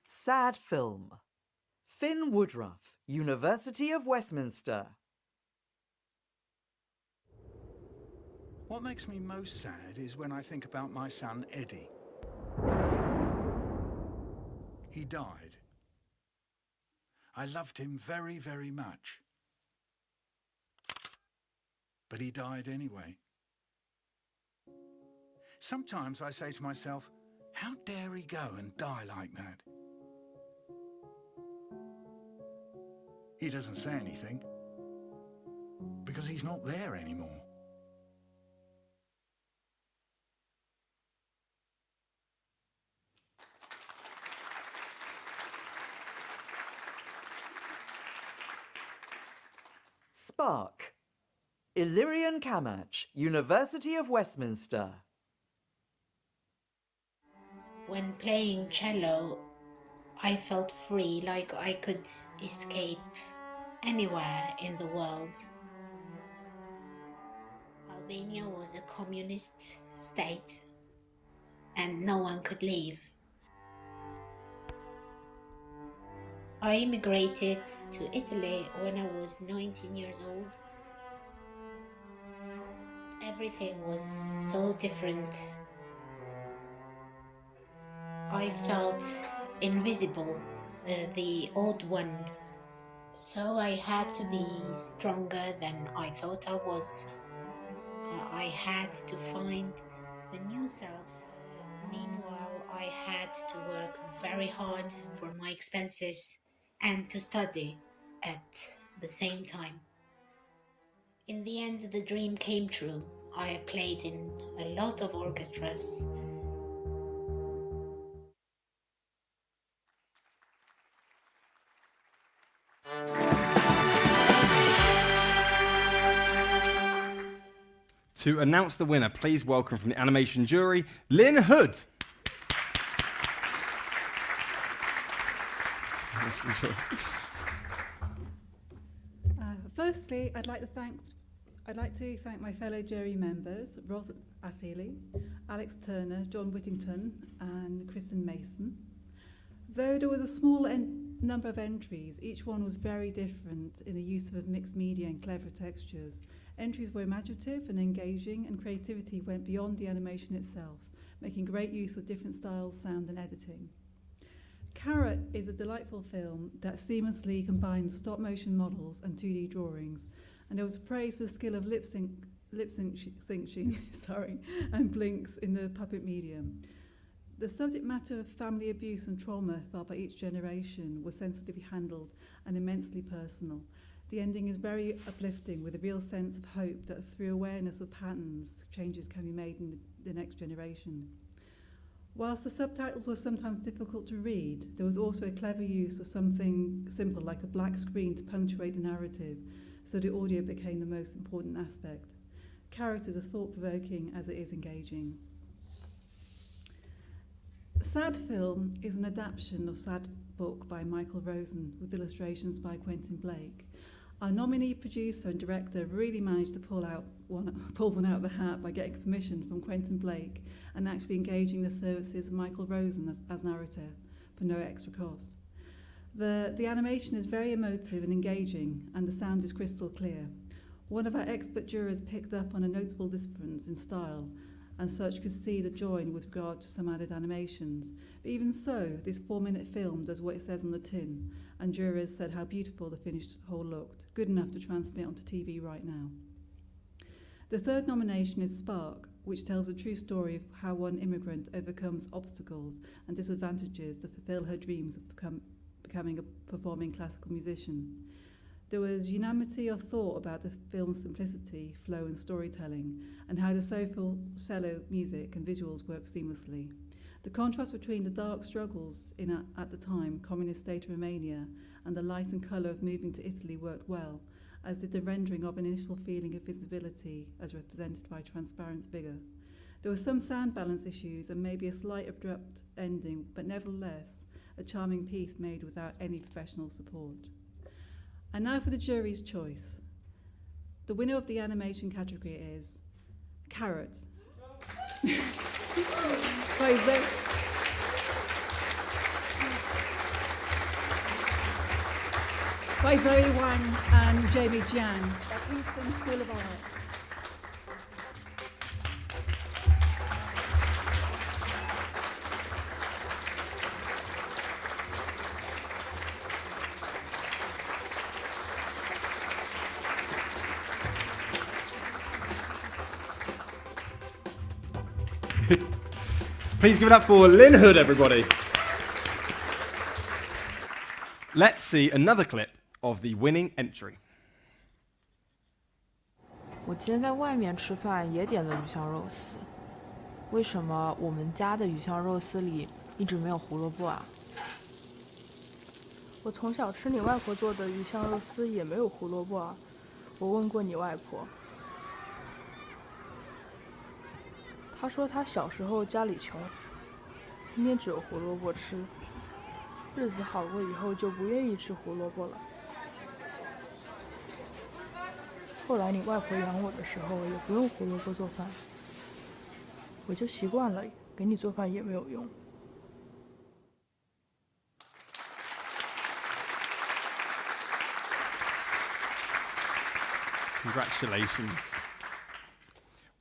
Sad film. Finn Woodruff, University of Westminster. What makes me most sad is when I think about my son, Eddie. He died. I loved him very, very much. But he died anyway. Sometimes I say to myself, how dare he go and die like that? He doesn't say anything, because he's not there anymore. Spark. Illyrian Kamach, University of Westminster. When playing cello, I felt free, like I could escape anywhere in the world. Albania was a communist state and no one could leave. I immigrated to Italy when I was 19 years old. Everything was so different. I felt invisible, the odd one. So I had to be stronger than I thought I was. I had to find a new self. Meanwhile, I had to work very hard for my expenses and to study at the same time. In the end, the dream came true. I played in a lot of orchestras. To announce the winner, please welcome from the animation jury, Lynn Hood. Firstly, I'd like to thank my fellow jury members, Ros Athili, Alex Turner, John Whittington and Kristen Mason. Though there was a small number of entries, each one was very different in the use of mixed media and clever textures. Entries were imaginative and engaging, and creativity went beyond the animation itself, making great use of different styles, sound and editing. Carrot is a delightful film that seamlessly combines stop-motion models and 2D drawings, and there was praise for the skill of lip-syncing and blinks in the puppet medium. The subject matter of family abuse and trauma felt by each generation was sensitively handled and immensely personal. The ending is very uplifting, with a real sense of hope that through awareness of patterns, changes can be made in the next generation. Whilst the subtitles were sometimes difficult to read, there was also a clever use of something simple like a black screen to punctuate the narrative, so the audio became the most important aspect. Carrot is as thought-provoking as it is engaging. Sad Film is an adaptation of Sad Book by Michael Rosen with illustrations by Quentin Blake. Our nominee producer and director really managed to pull one out of the hat by getting permission from Quentin Blake and actually engaging the services of Michael Rosen as narrator for no extra cost. The animation is very emotive and engaging, and the sound is crystal clear. One of our expert jurors picked up on a notable difference in style, and such could see the join with regard to some added animations. But even so, this 4-minute film does what it says on the tin, and jurors said how beautiful the finished whole looked, good enough to transmit onto TV right now. The third nomination is Spark, which tells a true story of how one immigrant overcomes obstacles and disadvantages to fulfill her dreams of becoming a performing classical musician. There was unanimity of thought about the film's simplicity, flow and storytelling, and how the soulful cello music and visuals work seamlessly. The contrast between the dark struggles in at the time communist state of Romania and the light and colour of moving to Italy worked well, as did the rendering of an initial feeling of visibility as represented by transparent figure. There were some sound balance issues and maybe a slight abrupt ending, but nevertheless a charming piece made without any professional support. And now for the jury's choice. The winner of the animation category is Carrot. By Zoe Wang and Jamie Jiang at Kingston School of Art. Please give it up for Lynn Hood, everybody. Let's see another clip of the winning entry. 我今天在外面吃饭也点了鱼香肉丝，为什么我们家的鱼香肉丝里一直没有胡萝卜啊？我从小吃你外婆做的鱼香肉丝也没有胡萝卜啊，我问过你外婆。她说她小时候家里穷，天天只有胡萝卜吃，日子好过以后就不愿意吃胡萝卜了。后来你外婆养我的时候也不用胡萝卜做饭，我就习惯了，给你做饭也没有用。Congratulations.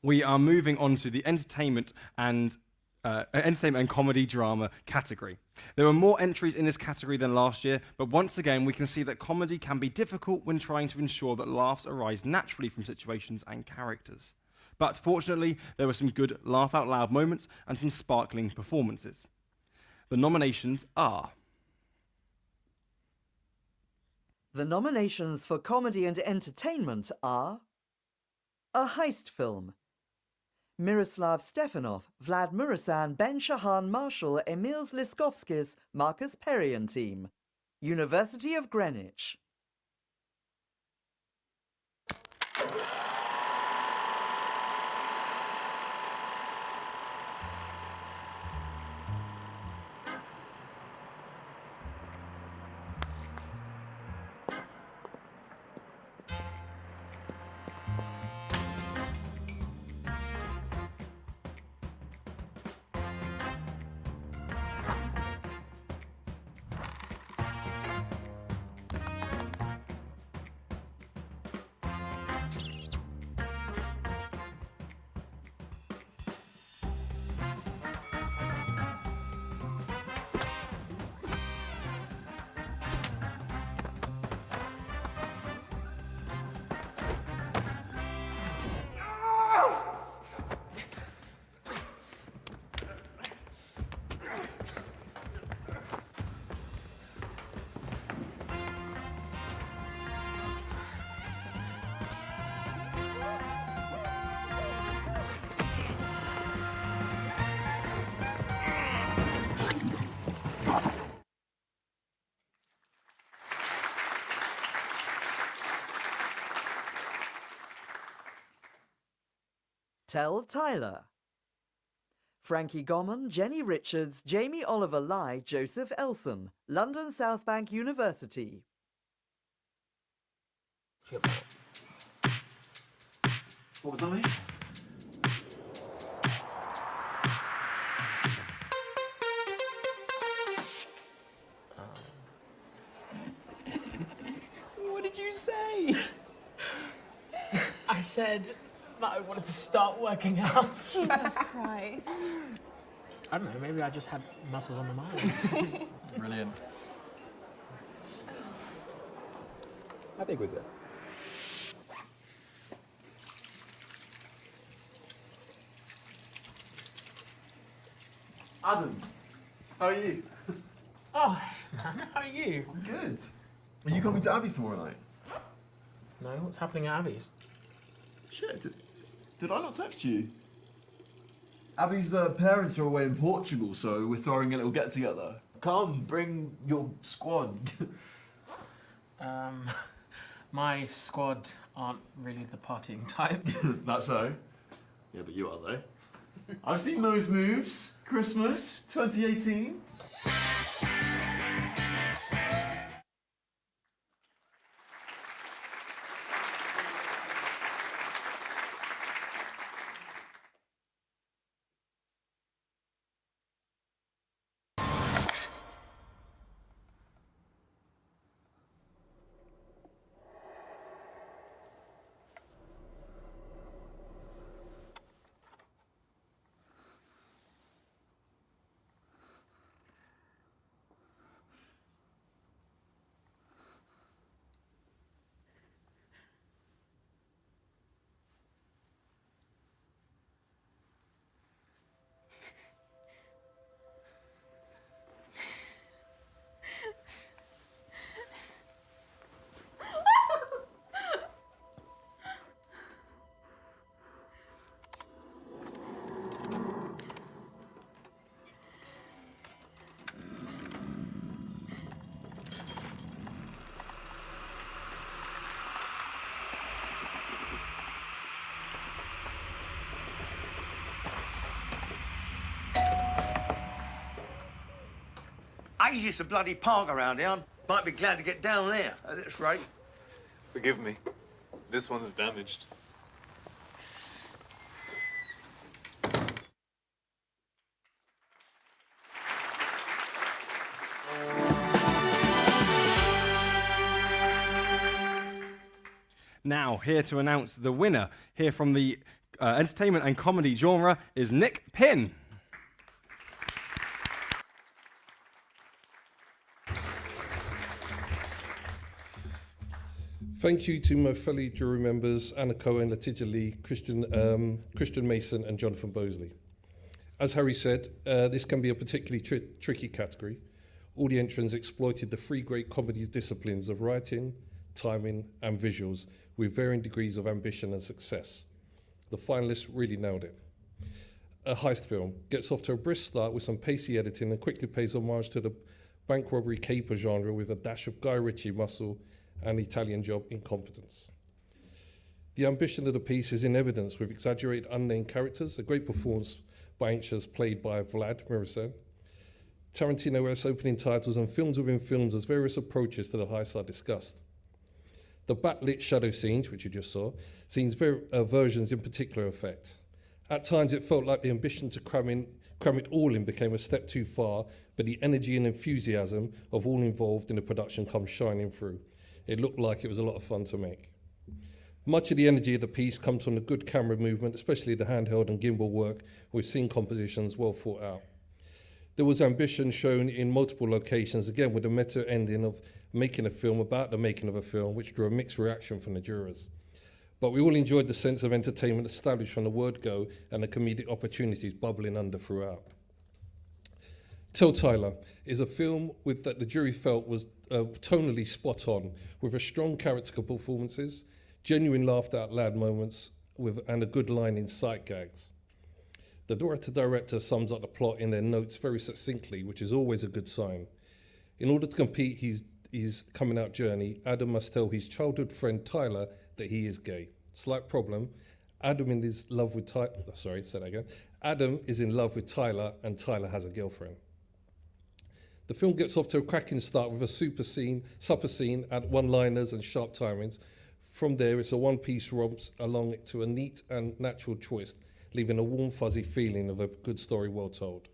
We are moving on to the entertainment and comedy drama category. There were more entries in this category than last year, but once again we can see that comedy can be difficult when trying to ensure that laughs arise naturally from situations and characters. But fortunately, there were some good laugh out loud moments and some sparkling performances. The nominations are... The nominations for comedy and entertainment are... A heist film. Miroslav Stefanov, Vlad Murasan, Ben Shahan Marshall, Emil Zliskovskis, Marcus Perrion team. University of Greenwich. Tell Tyler. Frankie Goman, Jenny Richards, Jamie Oliver Lai, Joseph Elson, London South Bank University. What was that, mate? What did you say? I said that I wanted to start working out. Jesus Christ. I don't know, maybe I just had muscles on the mind. Brilliant. How big was it? Adam, how are you? Oh, how are you? I'm good. Are you coming to Abby's tomorrow night? No, what's happening at Abby's? Shit, did I not text you? Abby's parents are away in Portugal, so we're throwing a little get-together. Come, bring your squad. My squad aren't really the partying type. That's so. Yeah, but you are, though. I've seen those moves. Christmas 2018. Ages to bloody park around here. Might be glad to get down there at this rate. Forgive me. This one's damaged. Now, here to announce the winner, here from the entertainment and comedy genre, is Nick Pinn. Thank you to my fellow jury members, Anna Cohen, Letitia Lee, Christian Mason and Jonathan Bosley. As Harry said, this can be a particularly tricky category. All the entrants exploited the three great comedy disciplines of writing, timing and visuals with varying degrees of ambition and success. The finalists really nailed it. A heist film gets off to a brisk start with some pacey editing and quickly pays homage to the bank robbery caper genre with a dash of Guy Ritchie muscle and Italian job incompetence. The ambition of the piece is in evidence with exaggerated unnamed characters, a great performance by Anxious played by Vlad Mirisen, Tarantino-esque opening titles and films within films as various approaches to the heist are discussed. The backlit shadow scenes, which you just saw, versions in particular effect. At times it felt like the ambition to cram it all in became a step too far, but the energy and enthusiasm of all involved in the production comes shining through. It looked like it was a lot of fun to make. Much of the energy of the piece comes from the good camera movement, especially the handheld and gimbal work with scene compositions well thought out. There was ambition shown in multiple locations, again with the meta ending of making a film about the making of a film, which drew a mixed reaction from the jurors. But we all enjoyed the sense of entertainment established from the word go and the comedic opportunities bubbling under throughout. Till Tyler is a film that the jury felt was tonally spot on, with a strong character performances, genuine laughed out loud moments, and a good line in sight gags. The director sums up the plot in their notes very succinctly, which is always a good sign. In order to complete his coming out journey, Adam must tell his childhood friend Tyler that he is gay. Slight problem, Adam is in love with Tyler, and Tyler has a girlfriend. The film gets off to a cracking start with a supper scene at one-liners and sharp timings. From there, it's a one-piece romps along to a neat and natural twist, leaving a warm, fuzzy feeling of a good story well told.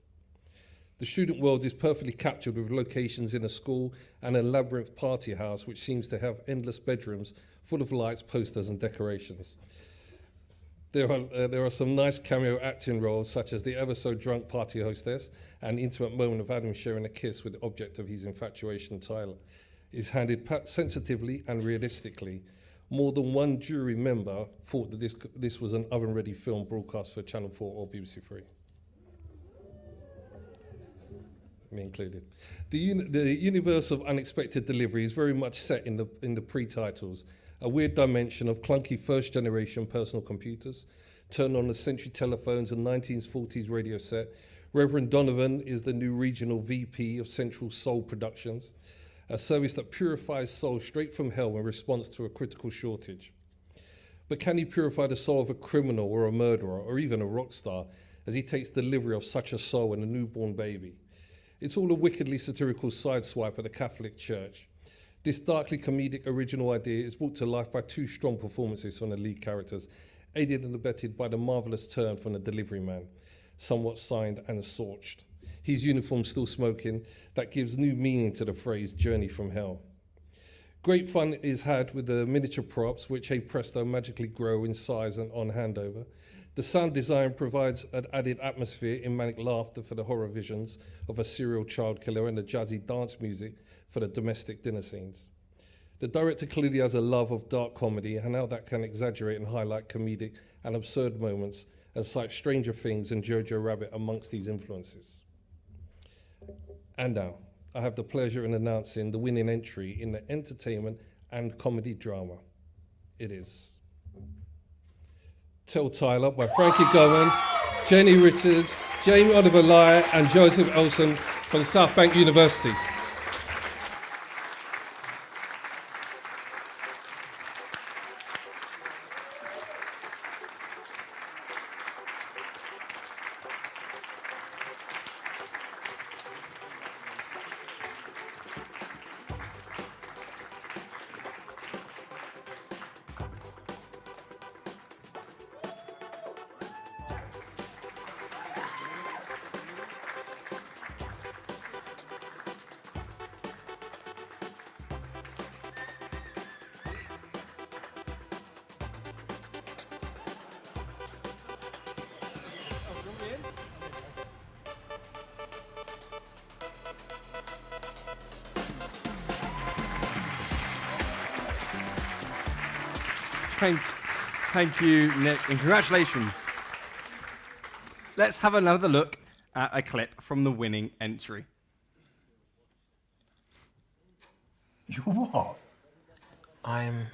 The student world is perfectly captured with locations in a school and a labyrinth party house, which seems to have endless bedrooms full of lights, posters, and decorations. There are some nice cameo acting roles, such as the ever-so-drunk party hostess, and intimate moment of Adam sharing a kiss with the object of his infatuation, Tyler, is handled sensitively and realistically. More than one jury member thought that this was an oven-ready film broadcast for Channel 4 or BBC 3. Me included. The universe of unexpected delivery is very much set in the pre-titles, a weird dimension of clunky first-generation personal computers, turned on the Century telephones and 1940s radio set. Reverend Donovan is the new regional VP of Central Soul Productions, a service that purifies soul straight from hell in response to a critical shortage. But can he purify the soul of a criminal or a murderer or even a rock star as he takes delivery of such a soul in a newborn baby? It's all a wickedly satirical sideswipe at the Catholic Church. This darkly comedic original idea is brought to life by two strong performances from the lead characters, aided and abetted by the marvellous turn from the delivery man, somewhat signed and sorched. His uniform still smoking, that gives new meaning to the phrase journey from hell. Great fun is had with the miniature props, which, hey presto, magically grow in size and on handover. The sound design provides an added atmosphere in manic laughter for the horror visions of a serial child killer and the jazzy dance music for the domestic dinner scenes. The director clearly has a love of dark comedy and how that can exaggerate and highlight comedic and absurd moments and cite Stranger Things and Jojo Rabbit amongst these influences. And now, I have the pleasure in announcing the winning entry in the entertainment and comedy drama. It is Tell Tyler by Frankie Gowan, Jenny Richards, Jamie Oliver Lye and Joseph Olsen from South Bank University. Thank you, Nick, and congratulations. Let's have another look at a clip from the winning entry. You're what? I'm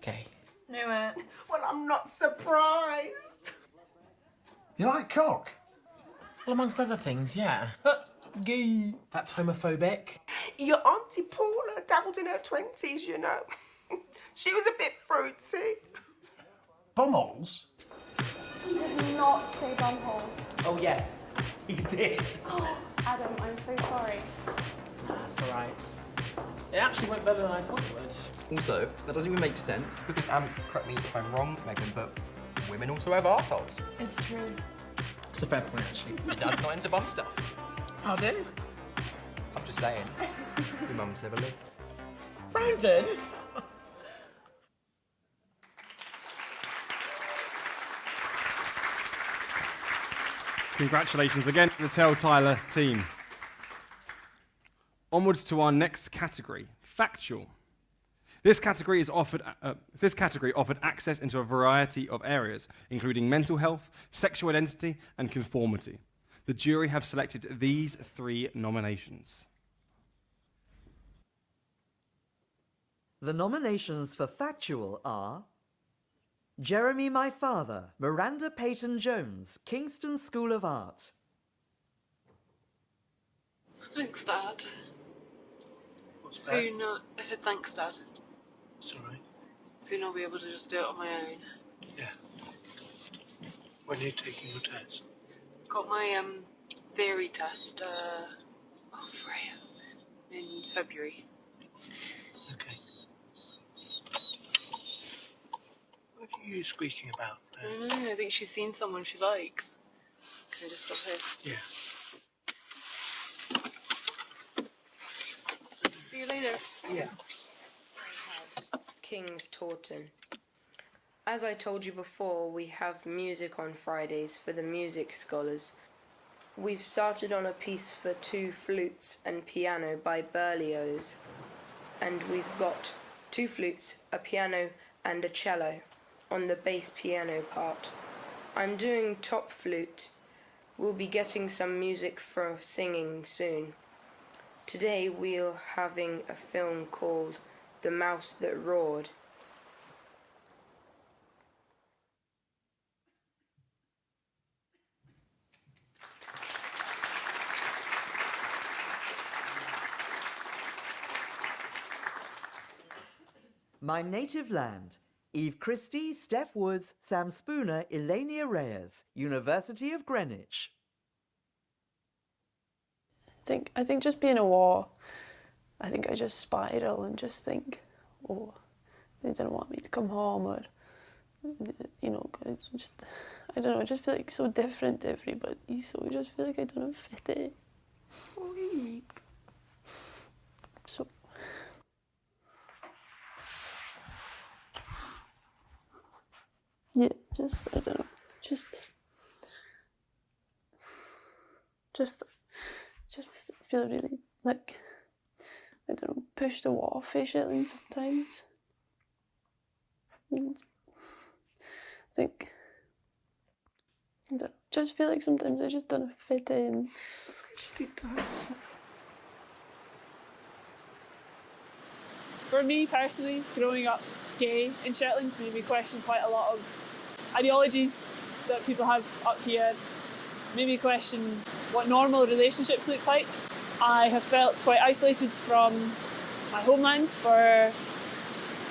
gay. Knew it. Well, I'm not surprised. You like cock? Well, amongst other things, yeah. Gay. That's homophobic. Your Auntie Paula dabbled in her 20s, you know. She was a bit fruity. Bumholes? He did not say bumholes. Oh, yes, he did. Oh, Adam, I'm so sorry. That's all right. It actually went better than I thought it would. Also, that doesn't even make sense because, correct me if I'm wrong, Megan, but women also have arseholes. It's true. It's a fair point, actually. Your dad's not into bum stuff. Pardon? I'm just saying. Your mum's never lived. Brandon? Congratulations again to the Tell Tyler team. Onwards to our next category, factual. This category offered access into a variety of areas, including mental health, sexual identity, and conformity. The jury have selected these 3 nominations. The nominations for factual are Jeremy My Father, Miranda Payton-Jones, Kingston School of Art. Thanks, Dad. What's Soon, I said thanks, Dad. It's all right. Soon I'll be able to just do it on my own. Yeah. When are you taking your test? Got my theory test in February. Okay. What are you squeaking about? I don't know, I think she's seen someone she likes. Can I just stop here? Yeah. See you later. Yeah. King's Taunton. As I told you before, we have music on Fridays for the music scholars. We've started on a piece for 2 flutes and piano by Berlioz, and we've got 2 flutes, a piano and a cello on the bass piano part. I'm doing top flute. We'll be getting some music for singing soon. Today we're having a film called The Mouse That Roared. My Native Land. Eve Christie, Steph Woods, Sam Spooner, Elenia Reyes, University of Greenwich. I think just being a war, I think I just spiral and just think, oh, they don't want me to come home, or, you know, I don't know, I just feel like so different to everybody, so I just feel like I don't fit in. So. Yeah, I don't know, just feel really, like, I don't know, pushed off officially sometimes. And I think, I don't know, just feel like sometimes I just don't fit in. For me personally, growing up gay in Shetland's made me question quite a lot of ideologies that people have up here, made me question what normal relationships look like. I have felt quite isolated from my homeland for,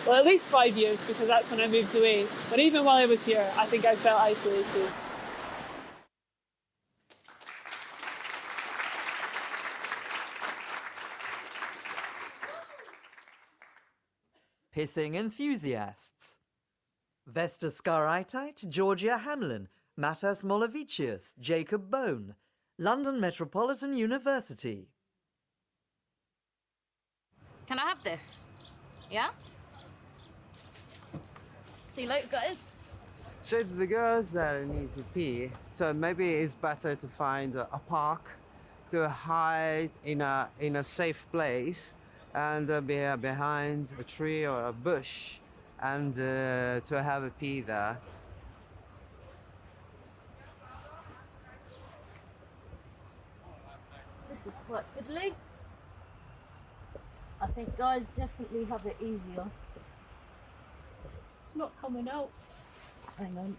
well, at least 5 years, because that's when I moved away. But even while I was here, I think I felt isolated. Pissing enthusiasts. Vesta Skaraitite, Georgia Hamlin, Matas Molavicius, Jacob Bone, London Metropolitan University. Can I have this? Yeah? See you later, guys. So the girls that need to pee, so maybe it's better to find a park to hide in a safe place and be behind a tree or a bush and to have a pee there. This is quite fiddly. I think guys definitely have it easier. It's not coming out. Hang on.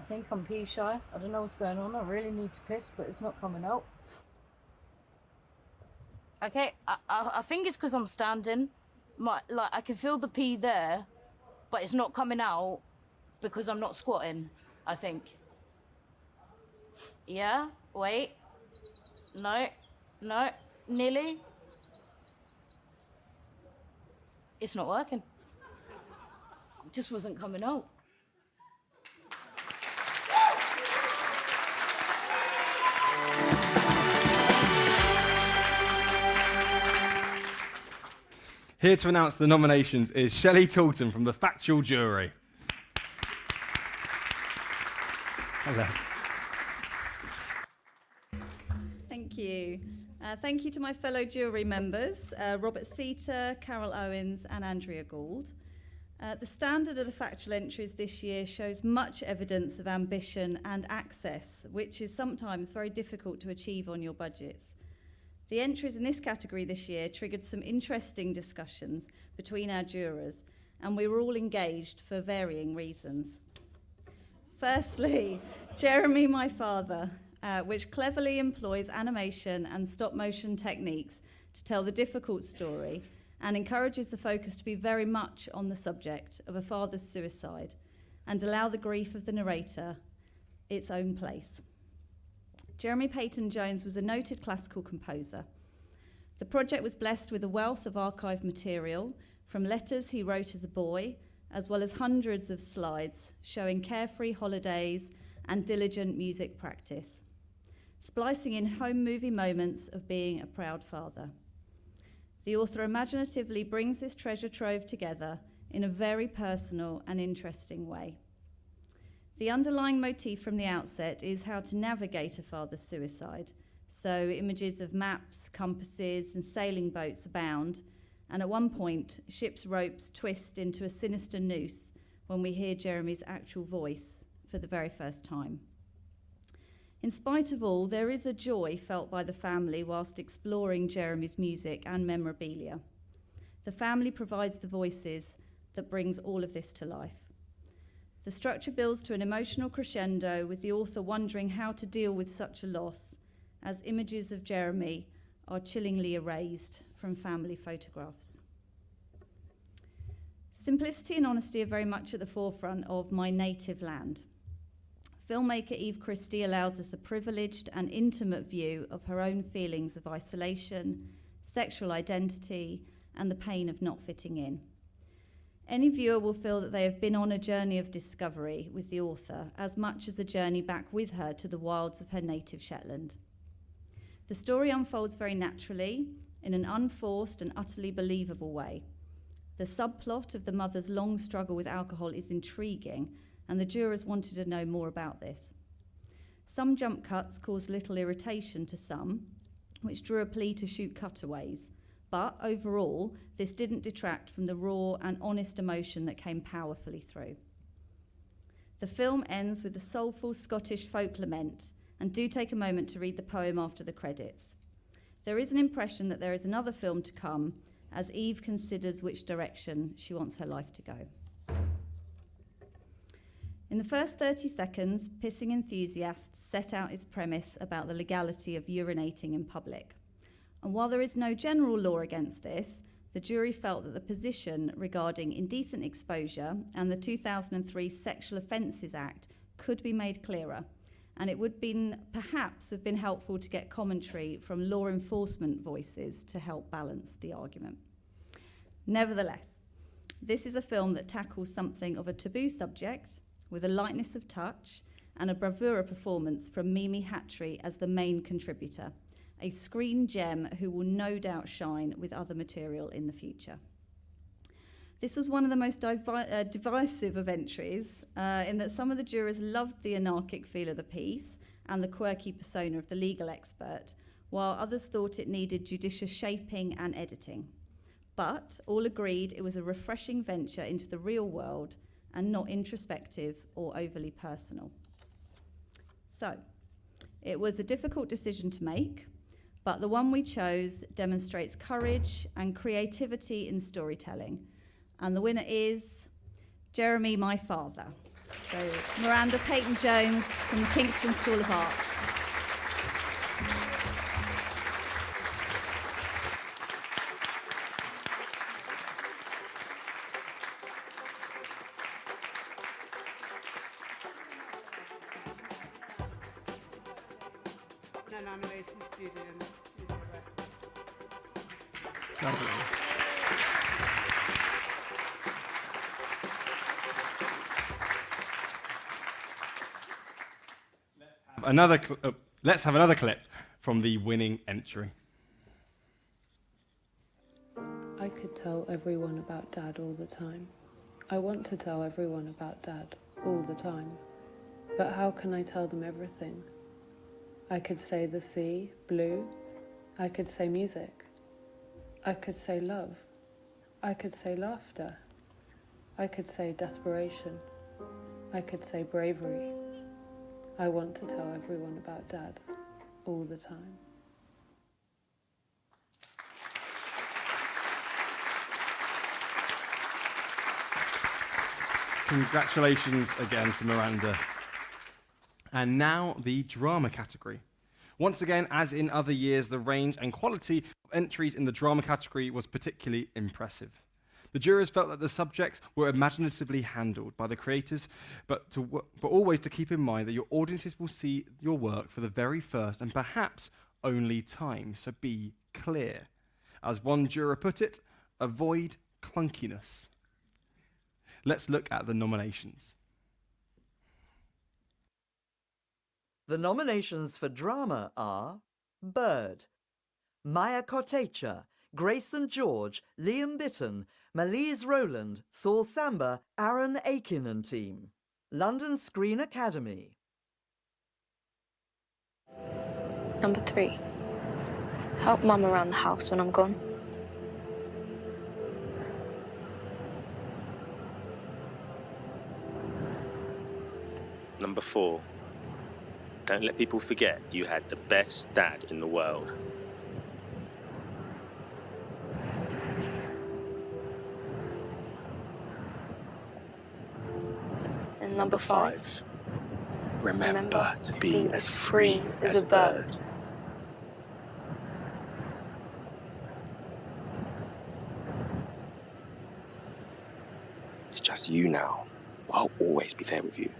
I think I'm pee shy. I don't know what's going on. I really need to piss, but it's not coming out. Okay, I think it's because I'm standing. Like, I can feel the pee there, but it's not coming out because I'm not squatting, I think. Yeah, wait. No, nearly. It's not working. It just wasn't coming out. Here to announce the nominations is Shelley Talton from the Factual Jury. Hello. Thank you. Thank you to my fellow jury members, Robert Seater, Carol Owens and Andrea Gould. The standard of the factual entries this year shows much evidence of ambition and access, which is sometimes very difficult to achieve on your budgets. The entries in this category this year triggered some interesting discussions between our jurors, and we were all engaged for varying reasons. Firstly, Jeremy, My Father, which cleverly employs animation and stop-motion techniques to tell the difficult story and encourages the focus to be very much on the subject of a father's suicide and allow the grief of the narrator its own place. Jeremy Peyton-Jones was a noted classical composer. The project was blessed with a wealth of archive material from letters he wrote as a boy, as well as hundreds of slides showing carefree holidays and diligent music practice, splicing in home movie moments of being a proud father. The author imaginatively brings this treasure trove together in a very personal and interesting way. The underlying motif from the outset is how to navigate a father's suicide. So images of maps, compasses, and sailing boats abound, and at one point, ship's ropes twist into a sinister noose when we hear Jeremy's actual voice for the very first time. In spite of all, there is a joy felt by the family whilst exploring Jeremy's music and memorabilia. The family provides the voices that brings all of this to life. The structure builds to an emotional crescendo, with the author wondering how to deal with such a loss, as images of Jeremy are chillingly erased from family photographs. Simplicity and honesty are very much at the forefront of My Native Land. Filmmaker Eve Christie allows us a privileged and intimate view of her own feelings of isolation, sexual identity, and the pain of not fitting in. Any viewer will feel that they have been on a journey of discovery with the author, as much as a journey back with her to the wilds of her native Shetland. The story unfolds very naturally, in an unforced and utterly believable way. The subplot of the mother's long struggle with alcohol is intriguing, and the jurors wanted to know more about this. Some jump cuts caused little irritation to some, which drew a plea to shoot cutaways. But overall, this didn't detract from the raw and honest emotion that came powerfully through. The film ends with a soulful Scottish folk lament, and do take a moment to read the poem after the credits. There is an impression that there is another film to come, as Eve considers which direction she wants her life to go. In the first 30 seconds, Pissing Enthusiast set out its premise about the legality of urinating in public. And while there is no general law against this, the jury felt that the position regarding indecent exposure and the 2003 Sexual Offences Act could be made clearer, and it would perhaps have been helpful to get commentary from law enforcement voices to help balance the argument. Nevertheless, this is a film that tackles something of a taboo subject with a lightness of touch and a bravura performance from Mimi Hattrey as the main contributor, a screen gem who will no doubt shine with other material in the future. This was one of the most divisive of entries, in that some of the jurors loved the anarchic feel of the piece and the quirky persona of the legal expert, while others thought it needed judicious shaping and editing. But all agreed it was a refreshing venture into the real world and not introspective or overly personal. So, it was a difficult decision to make, but the one we chose demonstrates courage and creativity in storytelling. And the winner is Jeremy, My Father. So Miranda Peyton-Jones from the Kingston School of Art. No nominations due to Let's have another clip from the winning entry. I could tell everyone about Dad all the time. I want to tell everyone about Dad all the time. But how can I tell them everything? I could say the sea, blue. I could say music. I could say love. I could say laughter. I could say desperation. I could say bravery. I want to tell everyone about Dad all the time. Congratulations again to Miranda. And now the drama category. Once again, as in other years, the range and quality of entries in the drama category was particularly impressive. The jurors felt that the subjects were imaginatively handled by the creators, but always to keep in mind that your audiences will see your work for the very first and perhaps only time, so be clear. As one juror put it, avoid clunkiness. Let's look at the nominations. The nominations for drama are Bird, Maya Kotecha, Grayson George, Liam Bitton, Malise Rowland, Saul Samba, Aaron Aiken and team. London Screen Academy. Number 3. Help Mum around the house when I'm gone. Number 4. Don't let people forget you had the best dad in the world. And number 5. Remember to be as free as a bird. It's just you now. I'll always be there with you.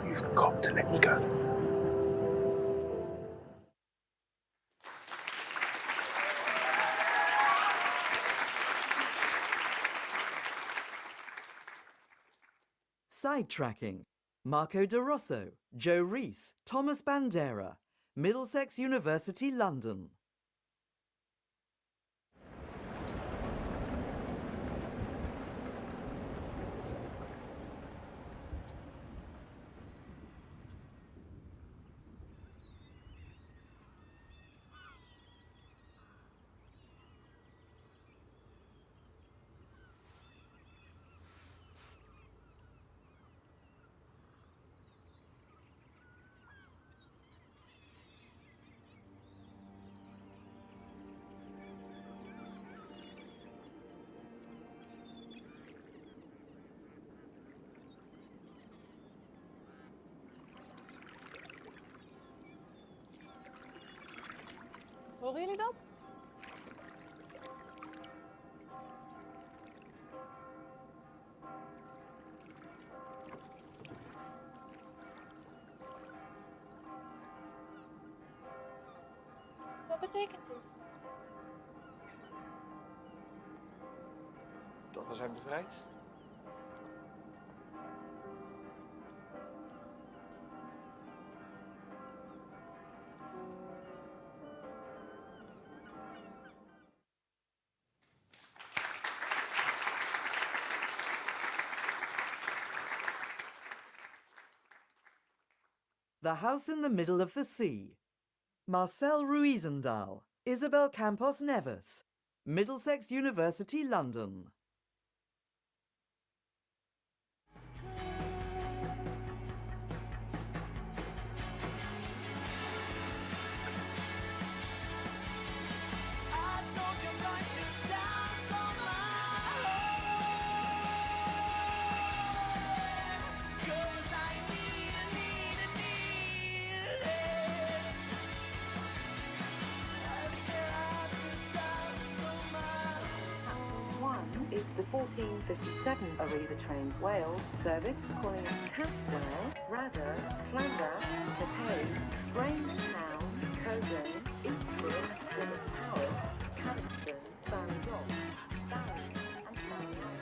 You've got to let me go. Sidetracking. Marco De Rosso, Joe Rees, Thomas Bandera, Middlesex University, London. Horen jullie dat? Wat betekent dit? Dat we zijn bevrijd. The House in the Middle of the Sea. Marcel Ruizendahl, Isabel Campos Neves, Middlesex University, London. Is the 1457 Arriva Trains Wales service calling at Taswell, Rudder, Llandaff, Capay, Grange Town, Coden, Eastbourne, Plymouth Power, Campden, Ballydock, Barry and Ballydock.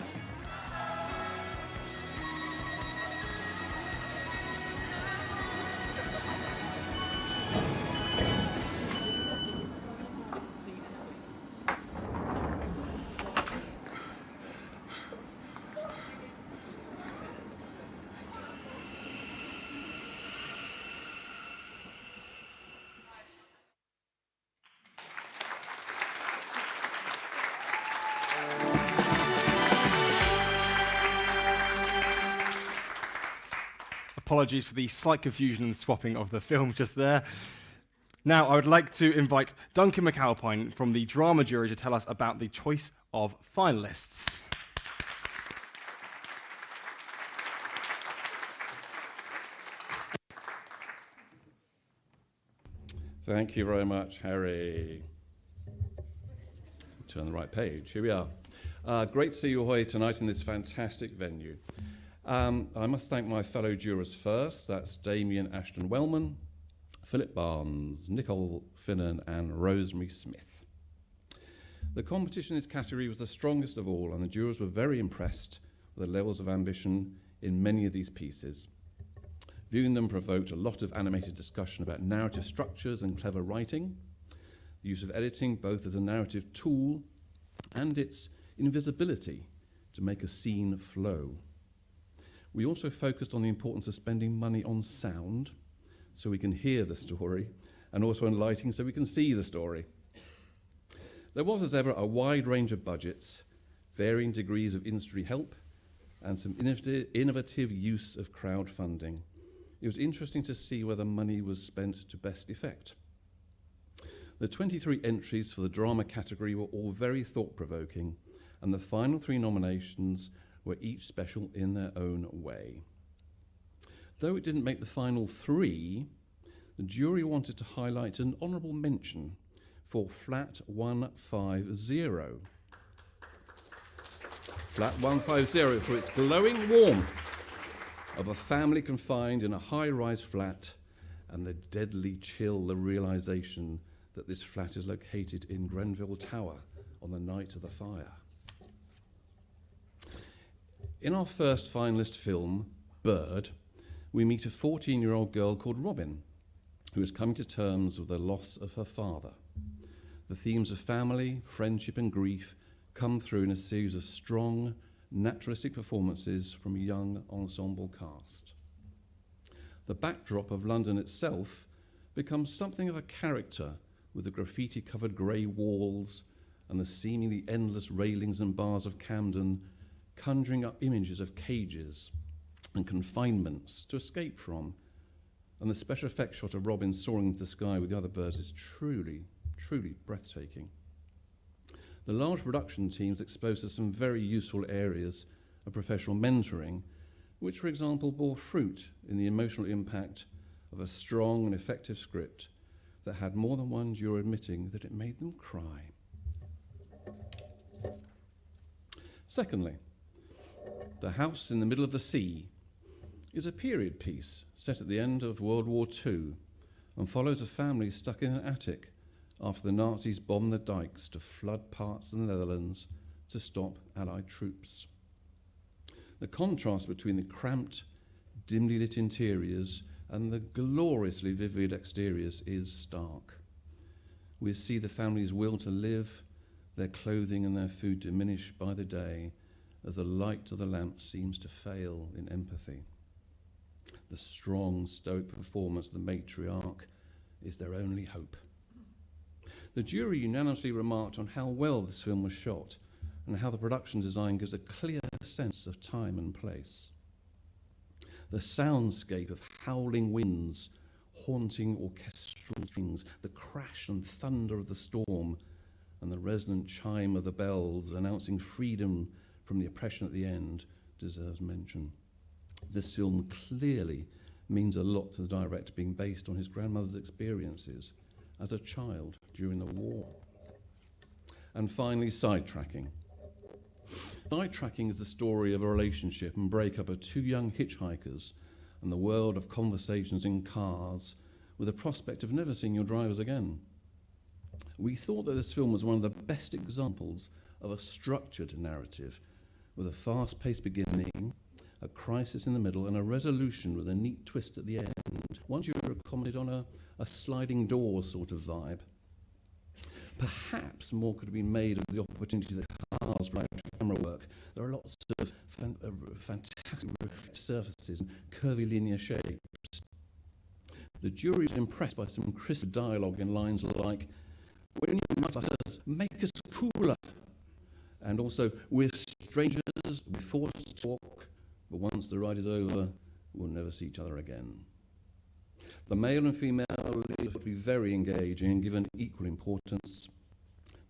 Apologies for the slight confusion and swapping of the films just there. Now, I would like to invite Duncan McAlpine from the drama jury to tell us about the choice of finalists. Thank you very much, Harry. Turn the right page. Here we are. Great to see you all here tonight in this fantastic venue. I must thank my fellow jurors first. That's Damien Ashton-Wellman, Philip Barnes, Nicole Finnan and Rosemary Smith. The competition in this category was the strongest of all, and the jurors were very impressed with the levels of ambition in many of these pieces. Viewing them provoked a lot of animated discussion about narrative structures and clever writing, the use of editing both as a narrative tool and its invisibility to make a scene flow. We also focused on the importance of spending money on sound, so we can hear the story, and also in lighting so we can see the story. There was, as ever, a wide range of budgets, varying degrees of industry help, and some innovative use of crowdfunding. It was interesting to see whether money was spent to best effect. The 23 entries for the drama category were all very thought-provoking, and the final 3 nominations were each special in their own way. Though it didn't make the final 3, the jury wanted to highlight an honourable mention for Flat 150. Flat 150 for its glowing warmth of a family confined in a high-rise flat, and the deadly chill of realisation that this flat is located in Grenfell Tower on the night of the fire. In our first finalist film, Bird, we meet a 14-year-old girl called Robin, who is coming to terms with the loss of her father. The themes of family, friendship and grief come through in a series of strong, naturalistic performances from a young ensemble cast. The backdrop of London itself becomes something of a character, with the graffiti-covered grey walls and the seemingly endless railings and bars of Camden conjuring up images of cages and confinements to escape from, and the special effects shot of Robin soaring into the sky with the other birds is truly, truly breathtaking. The large production teams exposed to some very useful areas of professional mentoring, which, for example, bore fruit in the emotional impact of a strong and effective script that had more than one juror admitting that it made them cry. Secondly, The House in the Middle of the Sea is a period piece set at the end of World War II and follows a family stuck in an attic after the Nazis bombed the dikes to flood parts of the Netherlands to stop Allied troops. The contrast between the cramped, dimly lit interiors and the gloriously vivid exteriors is stark. We see the family's will to live, their clothing and their food diminish by the day as the light of the lamp seems to fail in empathy. The strong, stoic performance of the matriarch is their only hope. The jury unanimously remarked on how well this film was shot and how the production design gives a clear sense of time and place. The soundscape of howling winds, haunting orchestral strings, the crash and thunder of the storm, and the resonant chime of the bells announcing freedom from the oppression at the end deserves mention. This film clearly means a lot to the director, being based on his grandmother's experiences as a child during the war. And finally, sidetracking. Sidetracking is the story of a relationship and breakup of 2 young hitchhikers and the world of conversations in cars with the prospect of never seeing your drivers again. We thought that this film was one of the best examples of a structured narrative with a fast-paced beginning, a crisis in the middle, and a resolution with a neat twist at the end. Once you commented on a sliding door sort of vibe. Perhaps more could have been made of the opportunity that cars provide for camera work. There are lots of fantastic surfaces and curvy linear shapes. The jury was impressed by some crisp dialogue in lines like, "When you write like us, make us cooler." And also, "We're strangers, we're forced to talk, but once the ride is over, we'll never see each other again." The male and female leads will be very engaging and given equal importance.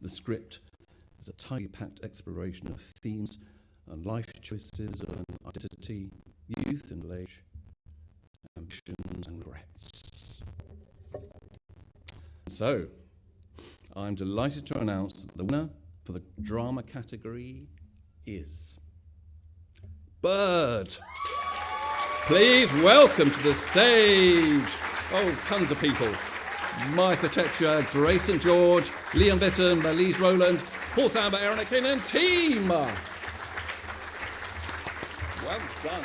The script is a tightly packed exploration of themes and life choices of identity, youth and age, ambitions and regrets. So, I'm delighted to announce that the winner for the drama category is Bird. Please welcome to the stage, tons of people. Michael Tetcher, Grace St. George, Liam Bitton, Malise Rowland, Paul Samba, Aaron Akin and team. Well done.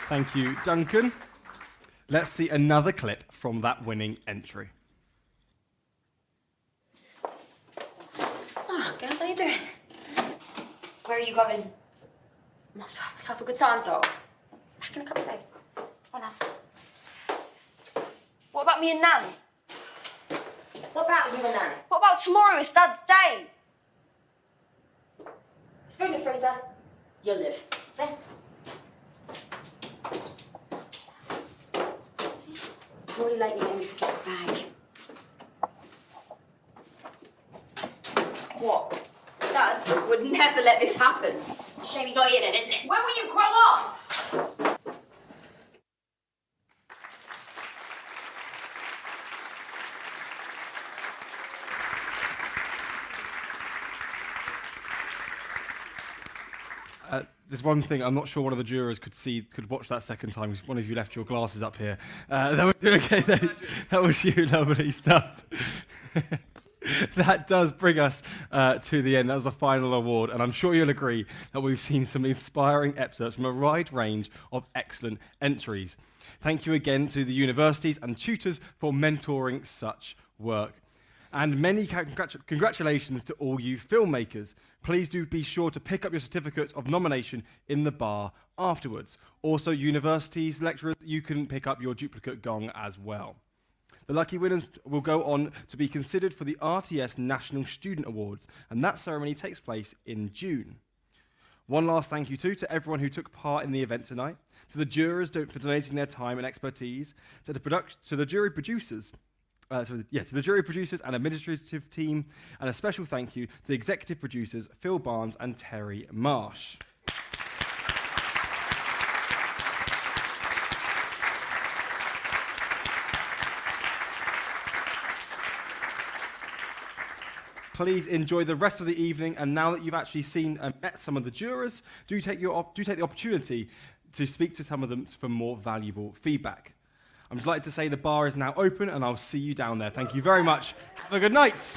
Thank you, Duncan. Let's see another clip from that winning entry. Ah, girls, how you doing? Where are you going? Let's have a good time, Dog. Back in a couple of days. I'll have. What about me and Nan? What about you and Nan? What about tomorrow? It's Dad's day. Spoon in the freezer. You'll live. There. See? Already late, you made me forget the bag. What? Dad would never let this happen. It's a shame he's not here then, isn't it? When will you grow up? There's one thing I'm not sure one of the jurors could watch that second time because one of you left your glasses up here. That was okay. That was you, lovely stuff. That does bring us to the end. That was the final award, and I'm sure you'll agree that we've seen some inspiring excerpts from a wide range of excellent entries. Thank you again to the universities and tutors for mentoring such work. And many congratulations to all you filmmakers. Please do be sure to pick up your certificates of nomination in the bar afterwards. Also, universities, lecturers, you can pick up your duplicate gong as well. The lucky winners will go on to be considered for the RTS National Student Awards, and that ceremony takes place in June. One last thank you to everyone who took part in the event tonight, to the jurors for donating their time and expertise, to the jury producers, to the jury producers and administrative team, and a special thank you to the executive producers Phil Barnes and Terry Marsh. Please enjoy the rest of the evening, and now that you've actually seen and met some of the jurors, do take the opportunity to speak to some of them for more valuable feedback. I'm delighted to say the bar is now open, and I'll see you down there. Thank you very much. Have a good night.